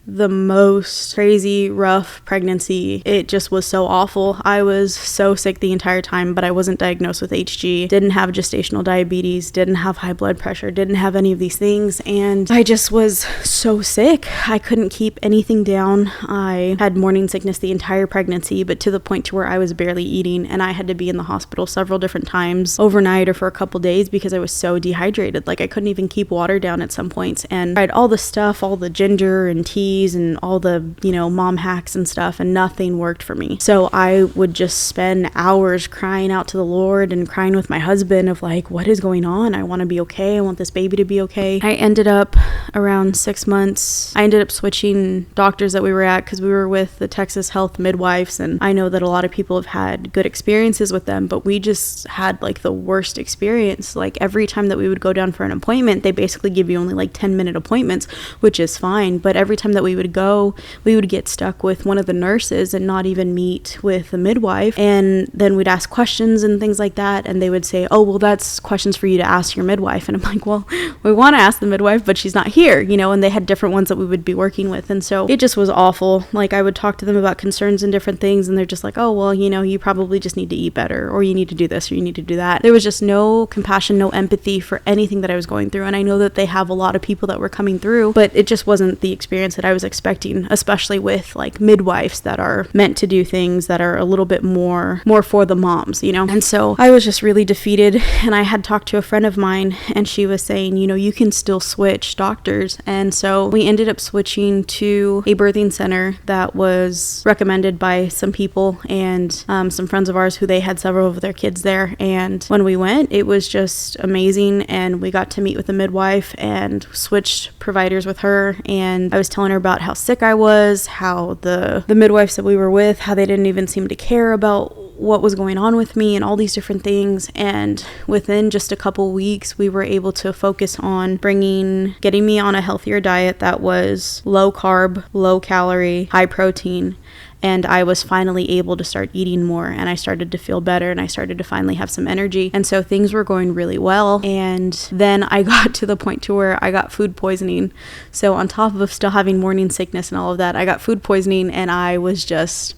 the most crazy, rough pregnancy. It just was so awful. I was so sick the entire time, but I wasn't diagnosed with HG, didn't have gestational diabetes, didn't have high blood pressure, didn't have any of these things. And I just was so sick. I couldn't keep anything down. I had morning sickness the entire pregnancy, but to the point to where I was barely eating, and I had to be in the hospital several different times overnight or for a couple days because I was so dehydrated. I couldn't even keep water down at some points. And I had all the stuff, all the ginger and tea and all the, mom hacks and stuff, and nothing worked for me. So I would just spend hours crying out to the Lord and crying with my husband of what is going on? I want to be okay. I want this baby to be okay. I ended up around 6 months. I ended up switching doctors that we were at because we were with the Texas Health midwives, and I know that a lot of people have had good experiences with them, but we just had the worst experience. Every time that we would go down for an appointment, they basically give you only 10-minute appointments, which is fine. But every time that we would go, we would get stuck with one of the nurses and not even meet with the midwife. And then we'd ask questions and things like that, and they would say, oh, well, that's questions for you to ask your midwife. And I'm like, well, we want to ask the midwife, but she's not here, and they had different ones that we would be working with. And so it just was awful. I would talk to them about concerns and different things, and they're just like, oh, well, you probably just need to eat better, or you need to do this, or you need to do that. There was just no compassion, no empathy for anything that I was going through. And I know that they have a lot of people that were coming through, but it just wasn't the experience that I was expecting, especially with midwives that are meant to do things that are a little bit more for the moms, And so I was just really defeated. And I had talked to a friend of mine, and she was saying, you can still switch doctors. And so we ended up switching to a birthing center that was recommended by some people and some friends of ours who they had several of their kids there. And when we went, it was just amazing. And we got to meet with the midwife and switched providers with her. And I was telling her about how sick I was, how the midwives that we were with, how they didn't even seem to care about what was going on with me and all these different things. And within just a couple weeks, we were able to focus on getting me on a healthier diet that was low carb, low calorie, high protein. And I was finally able to start eating more, and I started to feel better, and I started to finally have some energy. And so things were going really well. And then I got to the point to where I got food poisoning. So on top of still having morning sickness and all of that, I got food poisoning, and I was just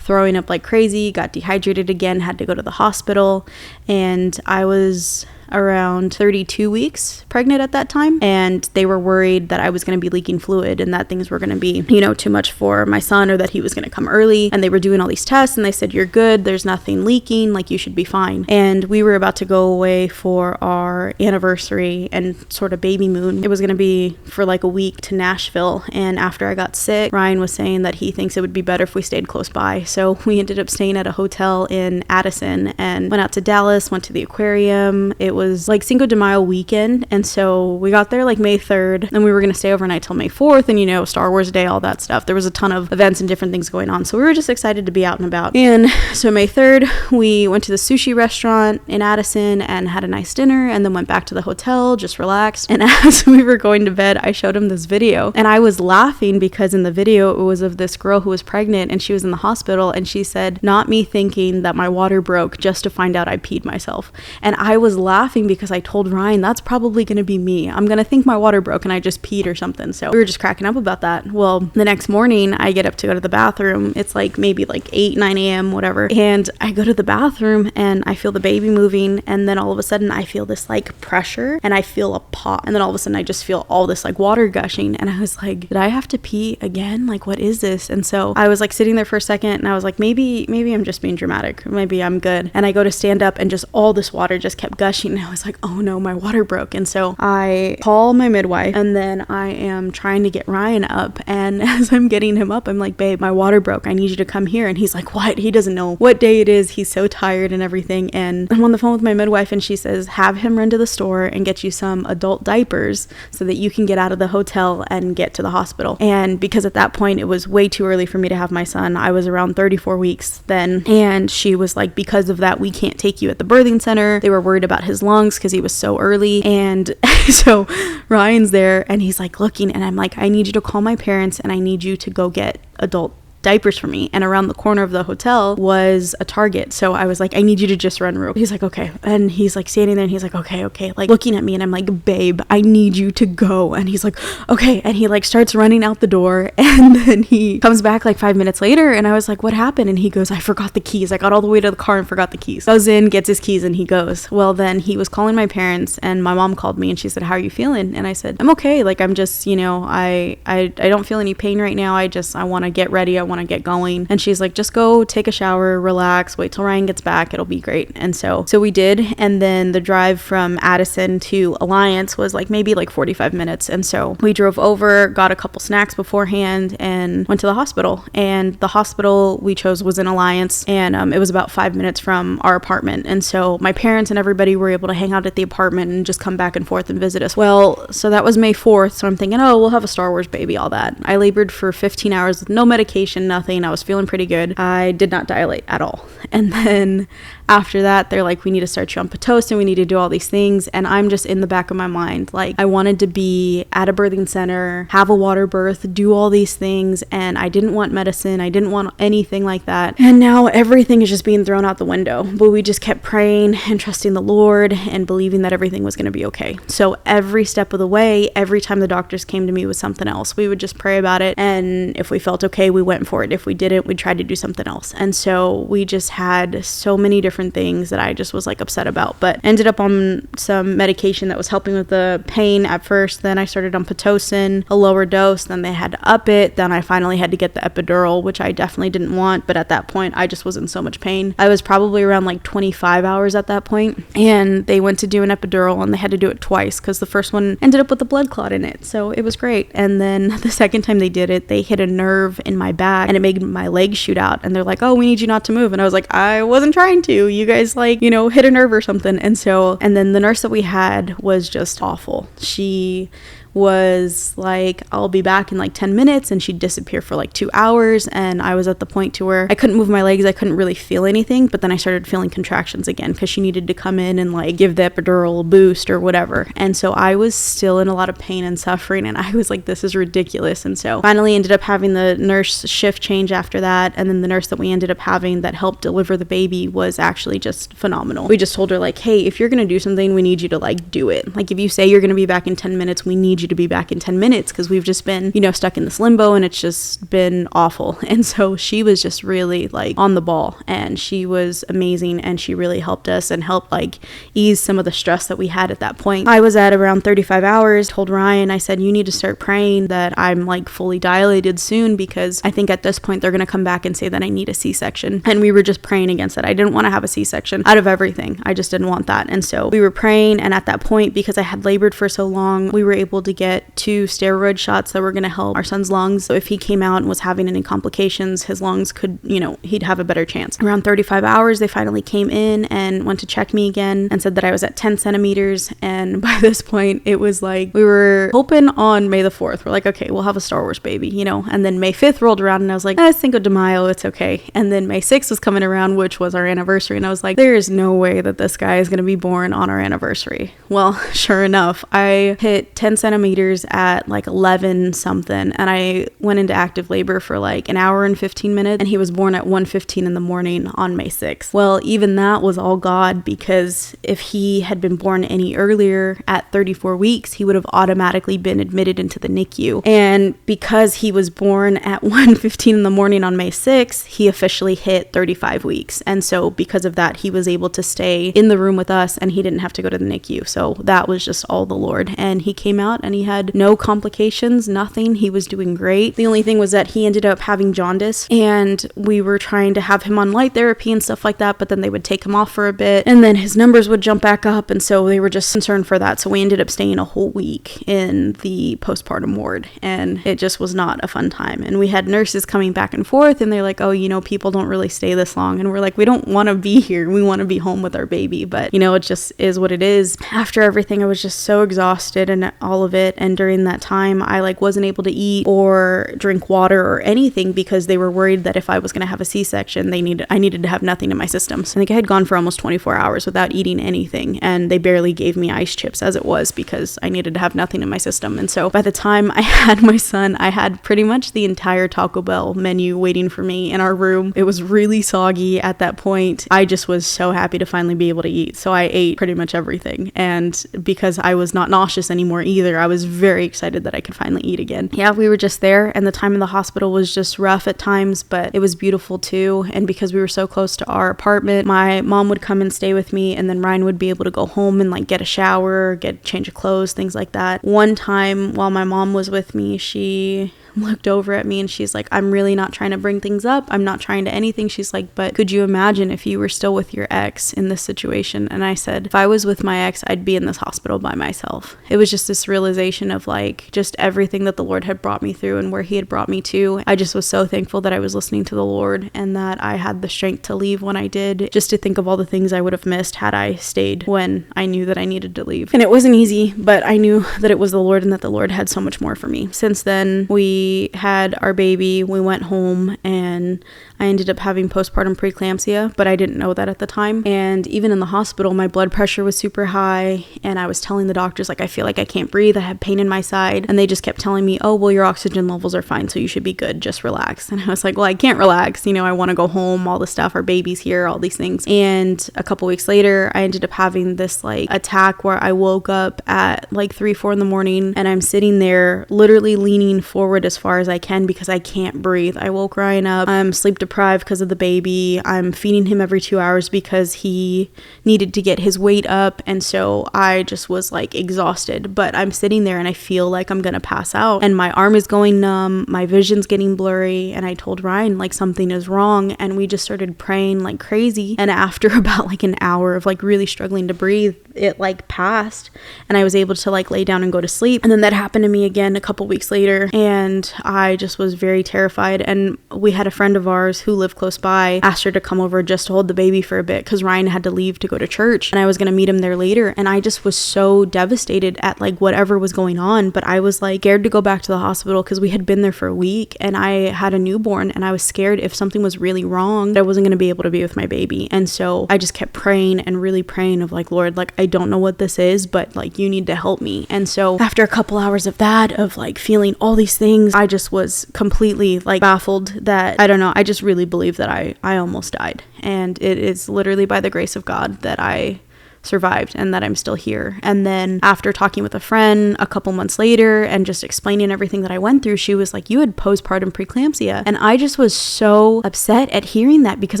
throwing up like crazy, got dehydrated again, had to go to the hospital. And I was around 32 weeks pregnant at that time, and they were worried that I was going to be leaking fluid and that things were going to be, too much for my son, or that he was going to come early. And they were doing all these tests and they said, you're good, there's nothing leaking, like you should be fine. And we were about to go away for our anniversary and sort of baby moon. It was going to be for like a week to Nashville, and after I got sick, Ryan was saying that he thinks it would be better if we stayed close by. So we ended up staying at a hotel in Addison and went out to Dallas, went to the aquarium. It was like Cinco de Mayo weekend, and so we got there like May 3rd, and we were going to stay overnight till May 4th, and Star Wars Day, all that stuff. There was a ton of events and different things going on, so we were just excited to be out and about. And so May 3rd, we went to the sushi restaurant in Addison and had a nice dinner, and then went back to the hotel, just relaxed. And as we were going to bed, I showed him this video, and I was laughing because in the video it was of this girl who was pregnant and she was in the hospital, and she said, not me thinking that my water broke just to find out I peed myself. And I was laughing because I told Ryan, that's probably going to be me. I'm going to think my water broke and I just peed or something. So we were just cracking up about that. Well, the next morning I get up to go to the bathroom. It's like maybe like 9 a.m., whatever. And I go to the bathroom and I feel the baby moving. And then all of a sudden I feel this like pressure and I feel a pop. And then all of a sudden I just feel all this like water gushing. And I was like, did I have to pee again? Like, what is this? And so I was like sitting there for a second and I was like, maybe I'm just being dramatic. Maybe I'm good. And I go to stand up and just all this water just kept gushing. And I was like, oh no, my water broke. And so I call my midwife and then I am trying to get Ryan up. And as I'm getting him up, I'm like, babe, my water broke. I need you to come here. And he's like, what? He doesn't know what day it is. He's so tired and everything. And I'm on the phone with my midwife and she says, have him run to the store and get you some adult diapers so that you can get out of the hotel and get to the hospital. And because at that point it was way too early for me to have my son. I was around 34 weeks then. And she was like, because of that, we can't take you at the birthing center. They were worried about his lungs because he was so early. And so Ryan's there and he's like looking, and I'm like, I need you to call my parents and I need you to go get adult diapers for me. And around the corner of the hotel was a Target. So I was like, I need you to just run real. He's like, okay. And he's like standing there and he's like, okay, like looking at me, and I'm like, babe, I need you to go. And he's like, okay. And he like starts running out the door, and then he comes back like 5 minutes later, and I was like, what happened? And he goes, I forgot the keys. I got all the way to the car and forgot the keys. Goes in, gets his keys, and he goes. Well, then he was calling my parents, and my mom called me and she said, how are you feeling? And I said, I'm okay. Like, I'm just, I don't feel any pain right now. I want to get ready. I want to get going. And she's like, just go take a shower, relax, wait till Ryan gets back, it'll be great. And so we did. And then the drive from Addison to Alliance was like maybe like 45 minutes. And so we drove over, got a couple snacks beforehand, and went to the hospital. And the hospital we chose was in Alliance, and it was about 5 minutes from our apartment. And so my parents and everybody were able to hang out at the apartment and just come back and forth and visit us. Well, so that was May 4th. So I'm thinking, oh, we'll have a Star Wars baby, all that. I labored for 15 hours with no medication, nothing. I was feeling pretty good. I did not dilate at all. And then after that, they're like, we need to start you on Pitocin, we need to do all these things. And I'm just in the back of my mind, like, I wanted to be at a birthing center, have a water birth, do all these things. And I didn't want medicine. I didn't want anything like that. And now everything is just being thrown out the window. But we just kept praying and trusting the Lord and believing that everything was going to be okay. So every step of the way, every time the doctors came to me with something else, we would just pray about it. And if we felt okay, we went for it. If we didn't, we tried to do something else. And so we just had so many different things that I just was like upset about, but ended up on some medication that was helping with the pain at first. Then I started on Pitocin, a lower dose. Then they had to up it. Then I finally had to get the epidural, which I definitely didn't want. But at that point, I just was in so much pain. I was probably around like 25 hours at that point. And they went to do an epidural and they had to do it twice because the first one ended up with a blood clot in it. So it was great. And then the second time they did it, they hit a nerve in my back and it made my legs shoot out. And they're like, oh, we need you not to move. And I was like, I wasn't trying to. You guys like, hit a nerve or something. And then the nurse that we had was just awful. She was like, I'll be back in like 10 minutes, and she'd disappear for like 2 hours. And I was at the point to where I couldn't move my legs. I couldn't really feel anything, but then I started feeling contractions again because she needed to come in and like give the epidural a boost or whatever. And so I was still in a lot of pain and suffering, and I was like, this is ridiculous. And so finally ended up having the nurse shift change after that. And then the nurse that we ended up having that helped deliver the baby was actually just phenomenal. We just told her like, hey, if you're going to do something, we need you to like do it. Like if you say you're going to be back in 10 minutes, we need you you to be back in 10 minutes because we've just been, stuck in this limbo and it's just been awful. And so she was just really like on the ball, and she was amazing, and she really helped us and helped like ease some of the stress that we had at that point. I was at around 35 hours, told Ryan, I said, you need to start praying that I'm like fully dilated soon, because I think at this point they're going to come back and say that I need a C-section. And we were just praying against it. I didn't want to have a C-section out of everything. I just didn't want that. And so we were praying, and at that point, because I had labored for so long, we were able to get 2 steroid shots that were going to help our son's lungs. So if he came out and was having any complications, his lungs could, he'd have a better chance. Around 35 hours, they finally came in and went to check me again and said that I was at 10 centimeters. And by this point, it was like we were hoping on May the 4th. We're like, okay, we'll have a Star Wars baby, And then May 5th rolled around, and I was like, Cinco de Mayo, it's okay. And then May 6th was coming around, which was our anniversary. And I was like, there is no way that this guy is going to be born on our anniversary. Well, sure enough, I hit 10 centimeters at like 11 something, and I went into active labor for like an hour and 15 minutes, and he was born at 1:15 in the morning on May 6th. Well, even that was all God, because if he had been born any earlier at 34 weeks, he would have automatically been admitted into the NICU. And because he was born at 1:15 in the morning on May 6th, he officially hit 35 weeks. And so because of that, he was able to stay in the room with us, and he didn't have to go to the NICU. So that was just all the Lord. And he came out and he had no complications, nothing. He was doing great. The only thing was that he ended up having jaundice, and we were trying to have him on light therapy and stuff like that, but then they would take him off for a bit, and then his numbers would jump back up, and so they were just concerned for that. So we ended up staying a whole week in the postpartum ward, and it just was not a fun time. And we had nurses coming back and forth, and they're like, oh, people don't really stay this long. And we're like, we don't want to be here. We want to be home with our baby. But, it just is what it is. After everything, I was just so exhausted and all of it. And during that time, I wasn't able to eat or drink water or anything, because they were worried that if I was going to have a C-section, I needed to have nothing in my system. So I think I had gone for almost 24 hours without eating anything, and they barely gave me ice chips as it was, because I needed to have nothing in my system. And so by the time I had my son, I had pretty much the entire Taco Bell menu waiting for me in our room. It was really soggy at that point. I just was so happy to finally be able to eat. So I ate pretty much everything. And because I was not nauseous anymore either, I was very excited that I could finally eat again. Yeah, we were just there, and the time in the hospital was just rough at times, but it was beautiful too. And because we were so close to our apartment, my mom would come and stay with me, and then Ryan would be able to go home and get a shower, get a change of clothes, things like that. One time while my mom was with me, she looked over at me and she's like, I'm really not trying to bring things up. I'm not trying to anything. She's like, but could you imagine if you were still with your ex in this situation? And I said, if I was with my ex, I'd be in this hospital by myself. It was just this realization of just everything that the Lord had brought me through and where he had brought me to. I just was so thankful that I was listening to the Lord, and that I had the strength to leave when I did, just to think of all the things I would have missed had I stayed when I knew that I needed to leave. And it wasn't easy, but I knew that it was the Lord, and that the Lord had so much more for me. Since then, we had our baby, we went home, and I ended up having postpartum preeclampsia, but I didn't know that at the time. And even in the hospital, my blood pressure was super high, and I was telling the doctors, I feel like I can't breathe, I have pain in my side, and they just kept telling me, oh, well, your oxygen levels are fine, so you should be good, just relax. And I was like, well, I can't relax, I want to go home, all this stuff, our baby's here, all these things. And a couple weeks later, I ended up having this attack where I woke up at 3-4 in the morning, and I'm sitting there literally leaning forward as far as I can because I can't breathe. I woke Ryan up, I'm sleep deprived because of the baby, I'm feeding him every 2 hours because he needed to get his weight up, and so I just was exhausted. But I'm sitting there and I feel like I'm gonna pass out, and my arm is going numb, my vision's getting blurry, and I told Ryan something is wrong, and we just started praying like crazy. And after about an hour of really struggling to breathe, it passed, and I was able to lay down and go to sleep. And then that happened to me again a couple weeks later, and I just was very terrified. And we had a friend of ours who lived close by, asked her to come over just to hold the baby for a bit because Ryan had to leave to go to church, and I was going to meet him there later. And I just was so devastated at whatever was going on, but I was scared to go back to the hospital because we had been there for a week, and I had a newborn, and I was scared if something was really wrong that I wasn't going to be able to be with my baby. And so I just kept praying and really praying of Lord, I don't know what this is, but you need to help me. And so after a couple hours of that, of feeling all these things, I just was completely baffled that, I don't know, I just really believe that I almost died. And it is literally by the grace of God that I survived and that I'm still here. And then after talking with a friend a couple months later and just explaining everything that I went through, she was like, you had postpartum preeclampsia. And I just was so upset at hearing that, because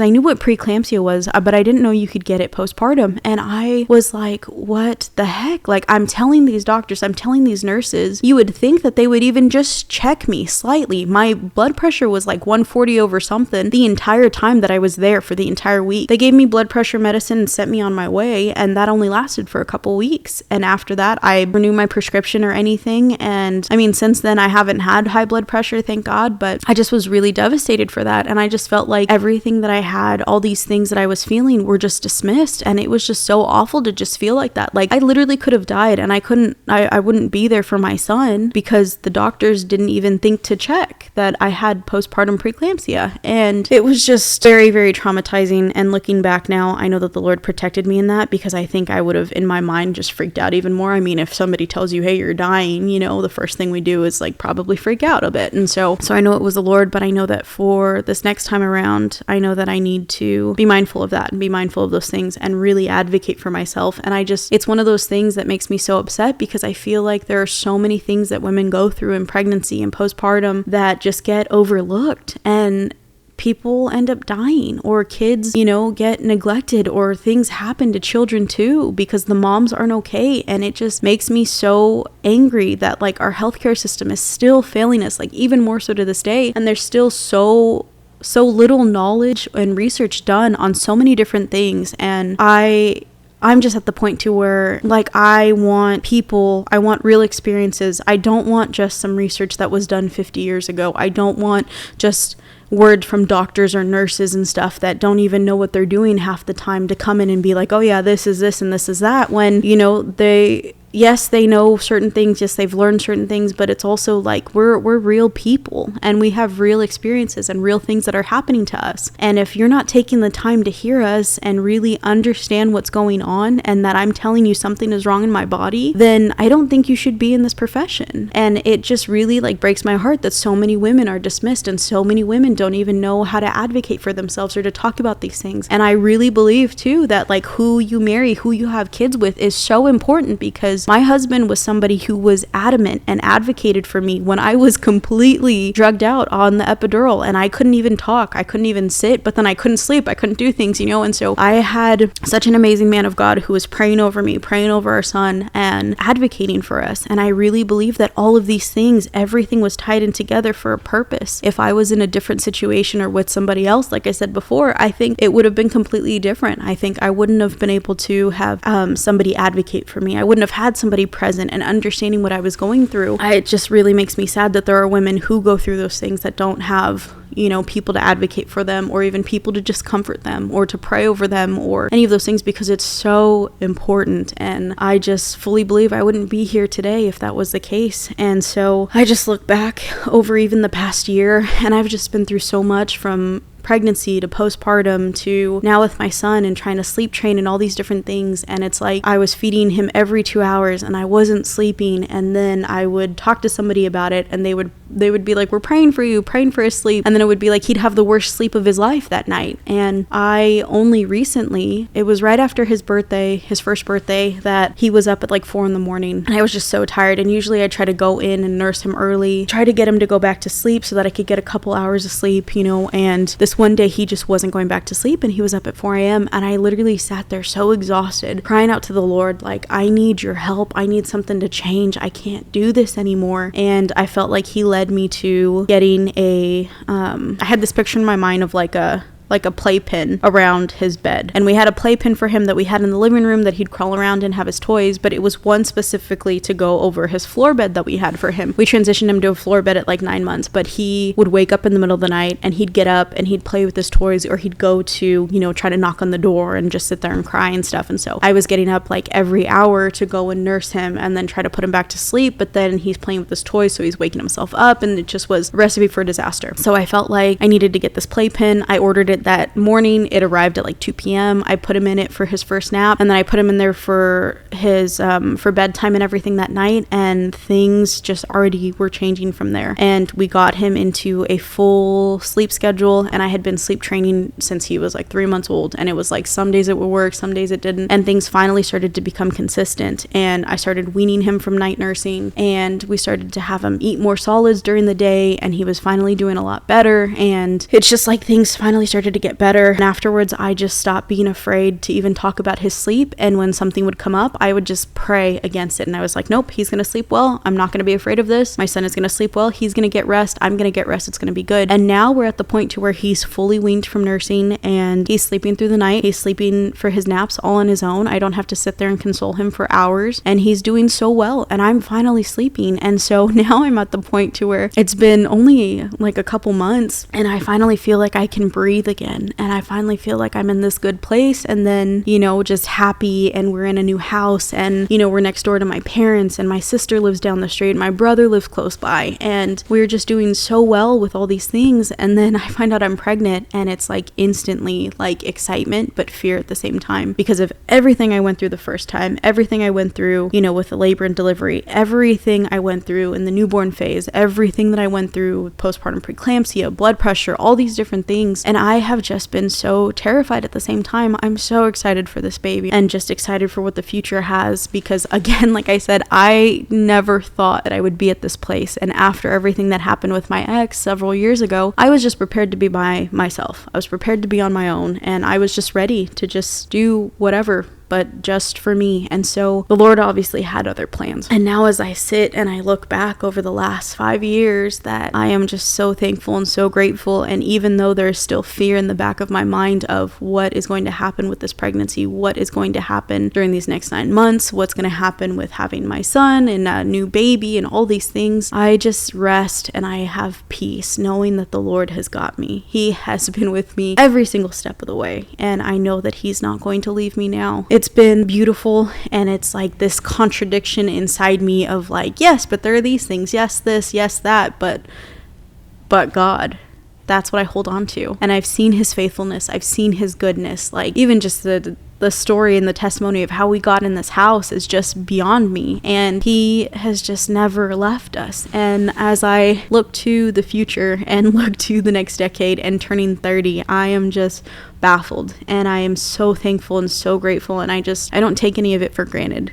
I knew what preeclampsia was, but I didn't know you could get it postpartum. And I was like, what the heck? Like, I'm telling these doctors, I'm telling these nurses, you would think that they would even just check me slightly. My blood pressure was like 140 over something the entire time that I was there for the entire week. They gave me blood pressure medicine and sent me on my way, and that only lasted for a couple weeks. And after that, I renewed my prescription or anything. And I mean, since then, I haven't had high blood pressure, thank God, but I just was really devastated for that. And I just felt like everything that I had, all these things that I was feeling were just dismissed. And it was just so awful to just feel like that. Like, I literally could have died, and I wouldn't be there for my son because the doctors didn't even think to check that I had postpartum preeclampsia. And it was just very, very traumatizing. And looking back now, I know that the Lord protected me in that, because I think I would have, in my mind, just freaked out even more. I mean, if somebody tells you, hey, you're dying, you know, the first thing we do is like probably freak out a bit. And so I know it was the Lord, but I know that for this next time around, I know that I need to be mindful of that and be mindful of those things and really advocate for myself. And it's one of those things that makes me so upset, because I feel like there are so many things that women go through in pregnancy and postpartum that just get overlooked, and people end up dying, or kids, you know, get neglected, or things happen to children too because the moms aren't okay. And it just makes me so angry that like our healthcare system is still failing us, like even more so to this day. And there's still so little knowledge and research done on so many different things. And I'm just at the point to where, like, I want real experiences. I don't want just some research that was done 50 years ago. I don't want just word from doctors or nurses and stuff that don't even know what they're doing half the time to come in and be like, oh yeah, this is this and this is that, when, you know, they know certain things, yes, they've learned certain things, but it's also like we're real people and we have real experiences and real things that are happening to us. And if you're not taking the time to hear us and really understand what's going on, and that I'm telling you something is wrong in my body, then I don't think you should be in this profession. And it just really like breaks my heart that so many women are dismissed, and so many women don't even know how to advocate for themselves or to talk about these things. And I really believe too that like who you marry, who you have kids with is so important, because my husband was somebody who was adamant and advocated for me when I was completely drugged out on the epidural, and I couldn't even talk, I couldn't even sit, but then I couldn't sleep, I couldn't do things, you know. And so I had such an amazing man of God who was praying over me, praying over our son, and advocating for us. And I really believe that all of these things, everything was tied in together for a purpose. If I was in a different situation or with somebody else, like I said before, I think it would have been completely different. I think I wouldn't have been able to have somebody advocate for me. I wouldn't have had somebody present and understanding what I was going through. It just really makes me sad that there are women who go through those things that don't have, you know, people to advocate for them, or even people to just comfort them or to pray over them or any of those things, because it's so important. And I just fully believe I wouldn't be here today if that was the case. And so I just look back over even the past year, and I've just been through so much, from pregnancy to postpartum to now with my son, and trying to sleep train and all these different things. And it's like I was feeding him every 2 hours and I wasn't sleeping, and then I would talk to somebody about it and they would be like, we're praying for you, praying for his sleep. And then it would be like he'd have the worst sleep of his life that night. And I only recently, it was right after his birthday, his first birthday, that he was up at like 4 a.m. and I was just so tired. And usually I try to go in and nurse him early, try to get him to go back to sleep so that I could get a couple hours of sleep, you know. And this one day he just wasn't going back to sleep, and he was up at 4 a.m. and I literally sat there so exhausted, crying out to the Lord, like, I need your help, I need something to change, I can't do this anymore. And I felt like he led me to getting I had this picture in my mind of like a playpen around his bed. And we had a playpen for him that we had in the living room that he'd crawl around and have his toys, but it was one specifically to go over his floor bed that we had for him. We transitioned him to a floor bed at like 9 months, but he would wake up in the middle of the night and he'd get up and he'd play with his toys, or he'd go to, you know, try to knock on the door and just sit there and cry and stuff. And so I was getting up like every hour to go and nurse him and then try to put him back to sleep, but then he's playing with his toys, so he's waking himself up, and it just was a recipe for disaster. So I felt like I needed to get this playpen. I ordered it started that morning. It arrived at like 2 p.m. I put him in it for his first nap, and then I put him in there for his for bedtime and everything that night, and things just already were changing from there. And we got him into a full sleep schedule, and I had been sleep training since he was like 3 months old, and it was like some days it would work, some days it didn't, and things finally started to become consistent. And I started weaning him from night nursing, and we started to have him eat more solids during the day, and he was finally doing a lot better. And it's just like things finally started to get better. And afterwards, I just stopped being afraid to even talk about his sleep. And when something would come up, I would just pray against it. And I was like, nope, he's going to sleep well. I'm not going to be afraid of this. My son is going to sleep well. He's going to get rest. I'm going to get rest. It's going to be good. And now we're at the point to where he's fully weaned from nursing, and he's sleeping through the night. He's sleeping for his naps all on his own. I don't have to sit there and console him for hours, and he's doing so well, and I'm finally sleeping. And so now I'm at the point to where it's been only like a couple months, and I finally feel like I can breathe again, and I finally feel like I'm in this good place. And then, just happy, and we're in a new house, and we're next door to my parents, and my sister lives down the street, and my brother lives close by, and we're just doing so well with all these things. And then I find out I'm pregnant, and it's like instantly like excitement but fear at the same time, because of everything I went through the first time, everything I went through with the labor and delivery, everything I went through in the newborn phase, everything that I went through with postpartum preeclampsia, blood pressure, all these different things. And I have just been so terrified at the same time. I'm so excited for this baby, and just excited for what the future has, because again, like I said, I never thought that I would be at this place. And after everything that happened with my ex several years ago, I was just prepared to be by myself. I was prepared to be on my own, and I was just ready to just do whatever, but just for me. And so the Lord obviously had other plans. And now as I sit and I look back over the last 5 years, that I am just so thankful and so grateful. And even though there's still fear in the back of my mind of what is going to happen with this pregnancy, what is going to happen during these next 9 months, what's going to happen with having my son and a new baby and all these things, I just rest and I have peace knowing that the Lord has got me. He has been with me every single step of the way, and I know that He's not going to leave me now. It's been beautiful, and it's like this contradiction inside me of like, yes, but there are these things, yes this, yes that, but God, that's what I hold on to. And I've seen His faithfulness, I've seen His goodness. Like even just the story and the testimony of how we got in this house is just beyond me, and He has just never left us. And as I look to the future and look to the next decade and turning 30, I am just baffled, and I am so thankful and so grateful, and I don't take any of it for granted.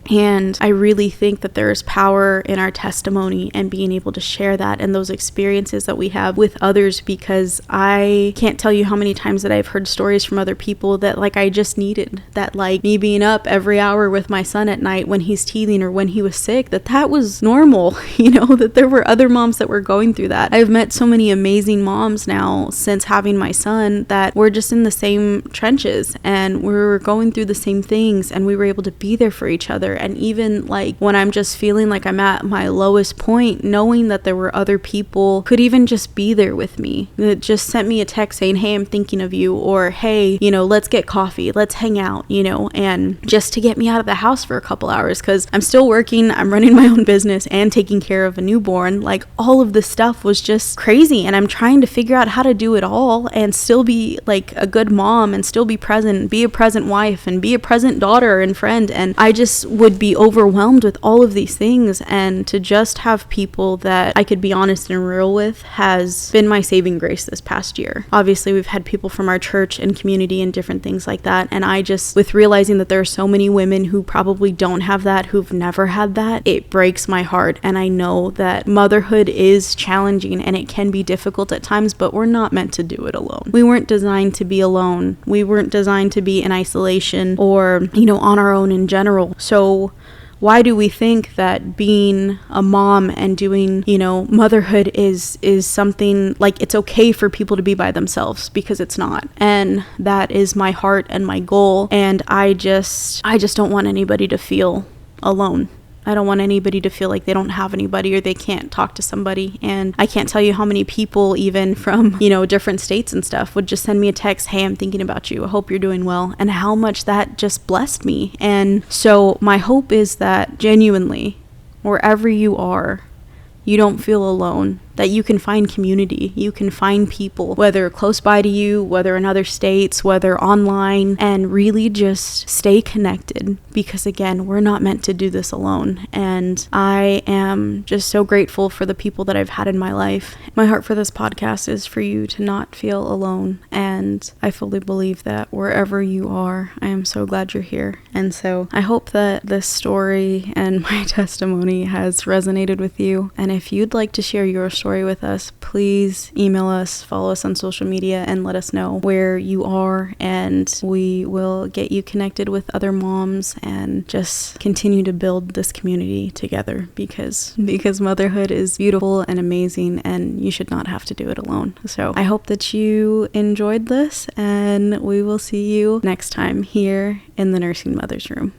And I really think that there is power in our testimony and being able to share that and those experiences that we have with others, because I can't tell you how many times that I've heard stories from other people that like I just needed, that like me being up every hour with my son at night when he's teething or when he was sick, that was normal, that there were other moms that were going through that. I've met so many amazing moms now since having my son that we're just in the same trenches, and we're going through the same things, and we were able to be there for each other. And even like when I'm just feeling like I'm at my lowest point, knowing that there were other people could even just be there with me, that just sent me a text saying, hey, I'm thinking of you, or hey, let's get coffee, let's hang out, and just to get me out of the house for a couple hours, because I'm still working, I'm running my own business and taking care of a newborn. Like all of this stuff was just crazy, and I'm trying to figure out how to do it all and still be like a good mom and still be present, be a present wife and be a present daughter and friend. And I just would be overwhelmed with all of these things, and to just have people that I could be honest and real with has been my saving grace this past year. Obviously we've had people from our church and community and different things like that, and I just, with realizing that there are so many women who probably don't have that, who've never had that, it breaks my heart. And I know that motherhood is challenging and it can be difficult at times, but we're not meant to do it alone. We weren't designed to be alone. We weren't designed to be in isolation or on our own in general. So why do we think that being a mom and doing, motherhood is something like it's okay for people to be by themselves? Because it's not. And that is my heart and my goal. And I just don't want anybody to feel alone. I don't want anybody to feel like they don't have anybody or they can't talk to somebody. And I can't tell you how many people, even from, different states and stuff, would just send me a text, hey, I'm thinking about you, I hope you're doing well, and how much that just blessed me. And so my hope is that genuinely, wherever you are, you don't feel alone, that you can find community, you can find people, whether close by to you, whether in other states, whether online, and really just stay connected, because again, we're not meant to do this alone. And I am just so grateful for the people that I've had in my life. My heart for this podcast is for you to not feel alone, and I fully believe that wherever you are, I am so glad you're here. And so I hope that this story and my testimony has resonated with you. And if you'd like to share your story with us, please email us, follow us on social media, and let us know where you are, and we will get you connected with other moms and just continue to build this community together, because motherhood is beautiful and amazing, and you should not have to do it alone. So I hope that you enjoyed this, and we will see you next time here in the Nursing Mothers Room.